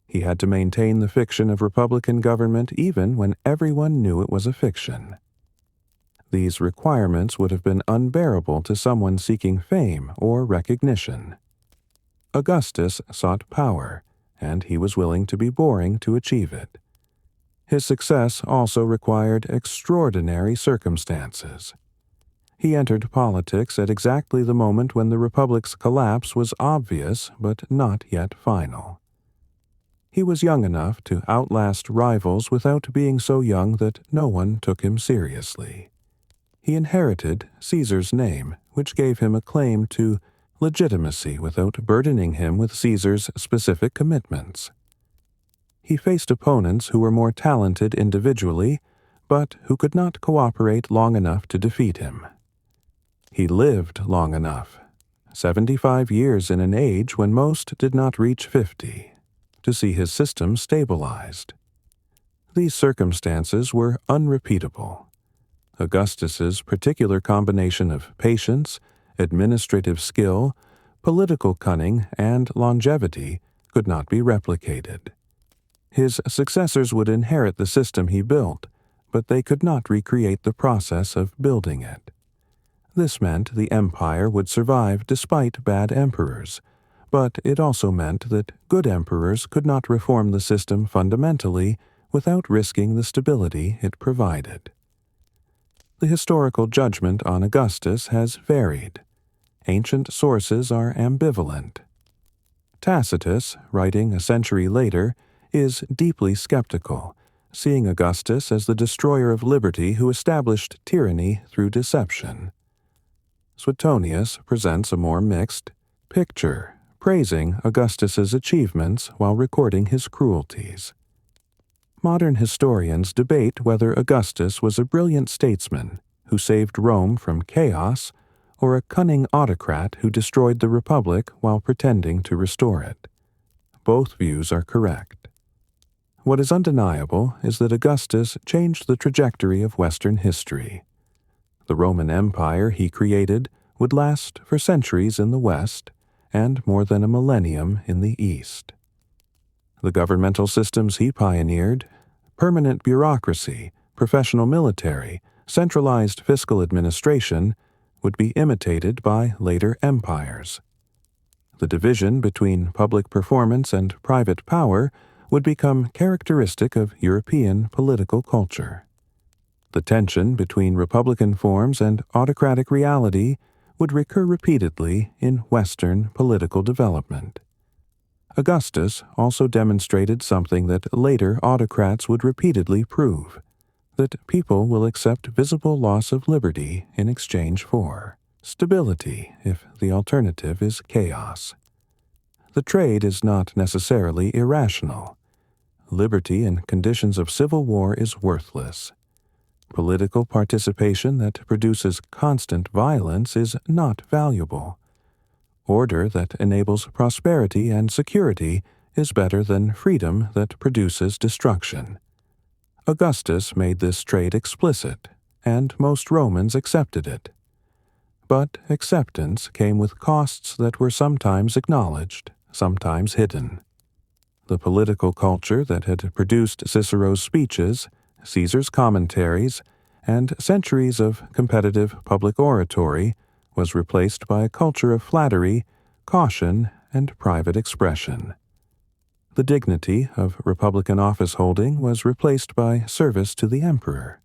A: He had to maintain the fiction of republican government even when everyone knew it was a fiction. These requirements would have been unbearable to someone seeking fame or recognition. Augustus sought power, and he was willing to be boring to achieve it. His success also required extraordinary circumstances. He entered politics at exactly the moment when the Republic's collapse was obvious but not yet final. He was young enough to outlast rivals without being so young that no one took him seriously. He inherited Caesar's name, which gave him a claim to legitimacy without burdening him with Caesar's specific commitments. He faced opponents who were more talented individually, but who could not cooperate long enough to defeat him. He lived long enough, 75 years in an age when most did not reach 50, to see his system stabilized. These circumstances were unrepeatable. Augustus's particular combination of patience, administrative skill, political cunning, and longevity could not be replicated. His successors would inherit the system he built, but they could not recreate the process of building it. This meant the empire would survive despite bad emperors, but it also meant that good emperors could not reform the system fundamentally without risking the stability it provided. The historical judgment on Augustus has varied. Ancient sources are ambivalent. Tacitus, writing a century later, is deeply skeptical, seeing Augustus as the destroyer of liberty who established tyranny through deception. Suetonius presents a more mixed picture, praising Augustus's achievements while recording his cruelties. Modern historians debate whether Augustus was a brilliant statesman who saved Rome from chaos or a cunning autocrat who destroyed the Republic while pretending to restore it. Both views are correct. What is undeniable is that Augustus changed the trajectory of Western history. The Roman Empire he created would last for centuries in the West and more than a millennium in the East. The governmental systems he pioneered, permanent bureaucracy, professional military, centralized fiscal administration, would be imitated by later empires. The division between public performance and private power would become characteristic of European political culture. The tension between republican forms and autocratic reality would recur repeatedly in Western political development. Augustus also demonstrated something that later autocrats would repeatedly prove, that people will accept visible loss of liberty in exchange for stability if the alternative is chaos. The trade is not necessarily irrational. Liberty in conditions of civil war is worthless. Political participation that produces constant violence is not valuable. Order that enables prosperity and security is better than freedom that produces destruction. Augustus made this trade explicit, and most Romans accepted it. But acceptance came with costs that were sometimes acknowledged, sometimes hidden. The political culture that had produced Cicero's speeches, Caesar's commentaries, and centuries of competitive public oratory was replaced by a culture of flattery, caution, and private expression. The dignity of republican office-holding was replaced by service to the emperor.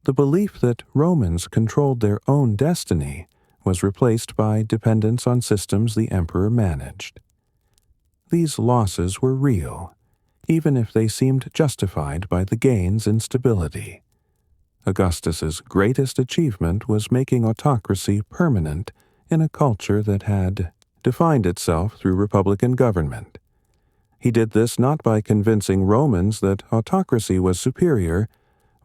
A: The belief that Romans controlled their own destiny was replaced by dependence on systems the emperor managed. These losses were real, even if they seemed justified by the gains in stability. Augustus's greatest achievement was making autocracy permanent in a culture that had defined itself through republican government. He did this not by convincing Romans that autocracy was superior,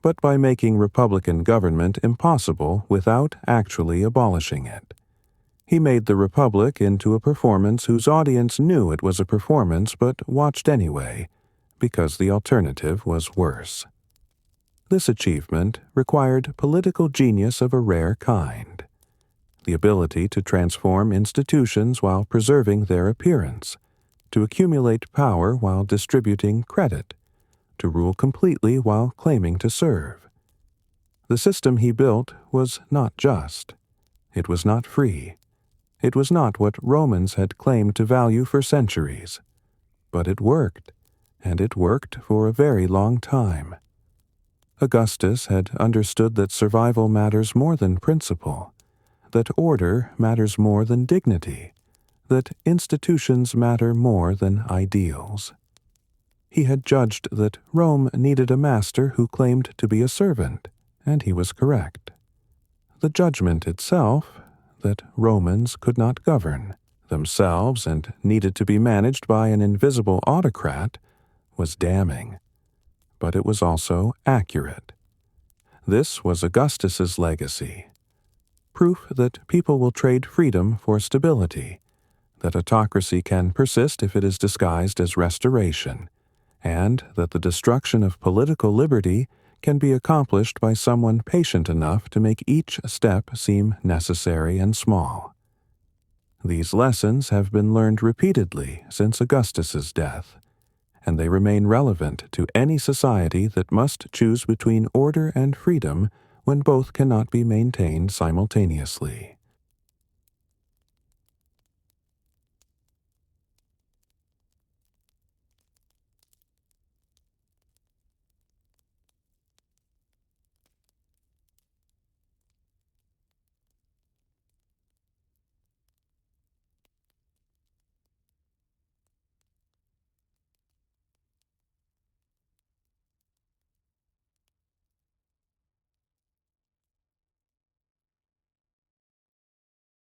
A: but by making republican government impossible without actually abolishing it. He made the Republic into a performance whose audience knew it was a performance but watched anyway, because the alternative was worse. This achievement required political genius of a rare kind. The ability to transform institutions while preserving their appearance, to accumulate power while distributing credit, to rule completely while claiming to serve. The system he built was not just. It was not free. It was not what Romans had claimed to value for centuries. But it worked, and it worked for a very long time. Augustus had understood that survival matters more than principle, that order matters more than dignity, that institutions matter more than ideals. He had judged that Rome needed a master who claimed to be a servant, and he was correct. The judgment itself, that Romans could not govern themselves and needed to be managed by an invisible autocrat, was damning. But it was also accurate. This was Augustus's legacy. Proof that people will trade freedom for stability, that autocracy can persist if it is disguised as restoration, and that the destruction of political liberty can be accomplished by someone patient enough to make each step seem necessary and small. These lessons have been learned repeatedly since Augustus's death, and they remain relevant to any society that must choose between order and freedom when both cannot be maintained simultaneously.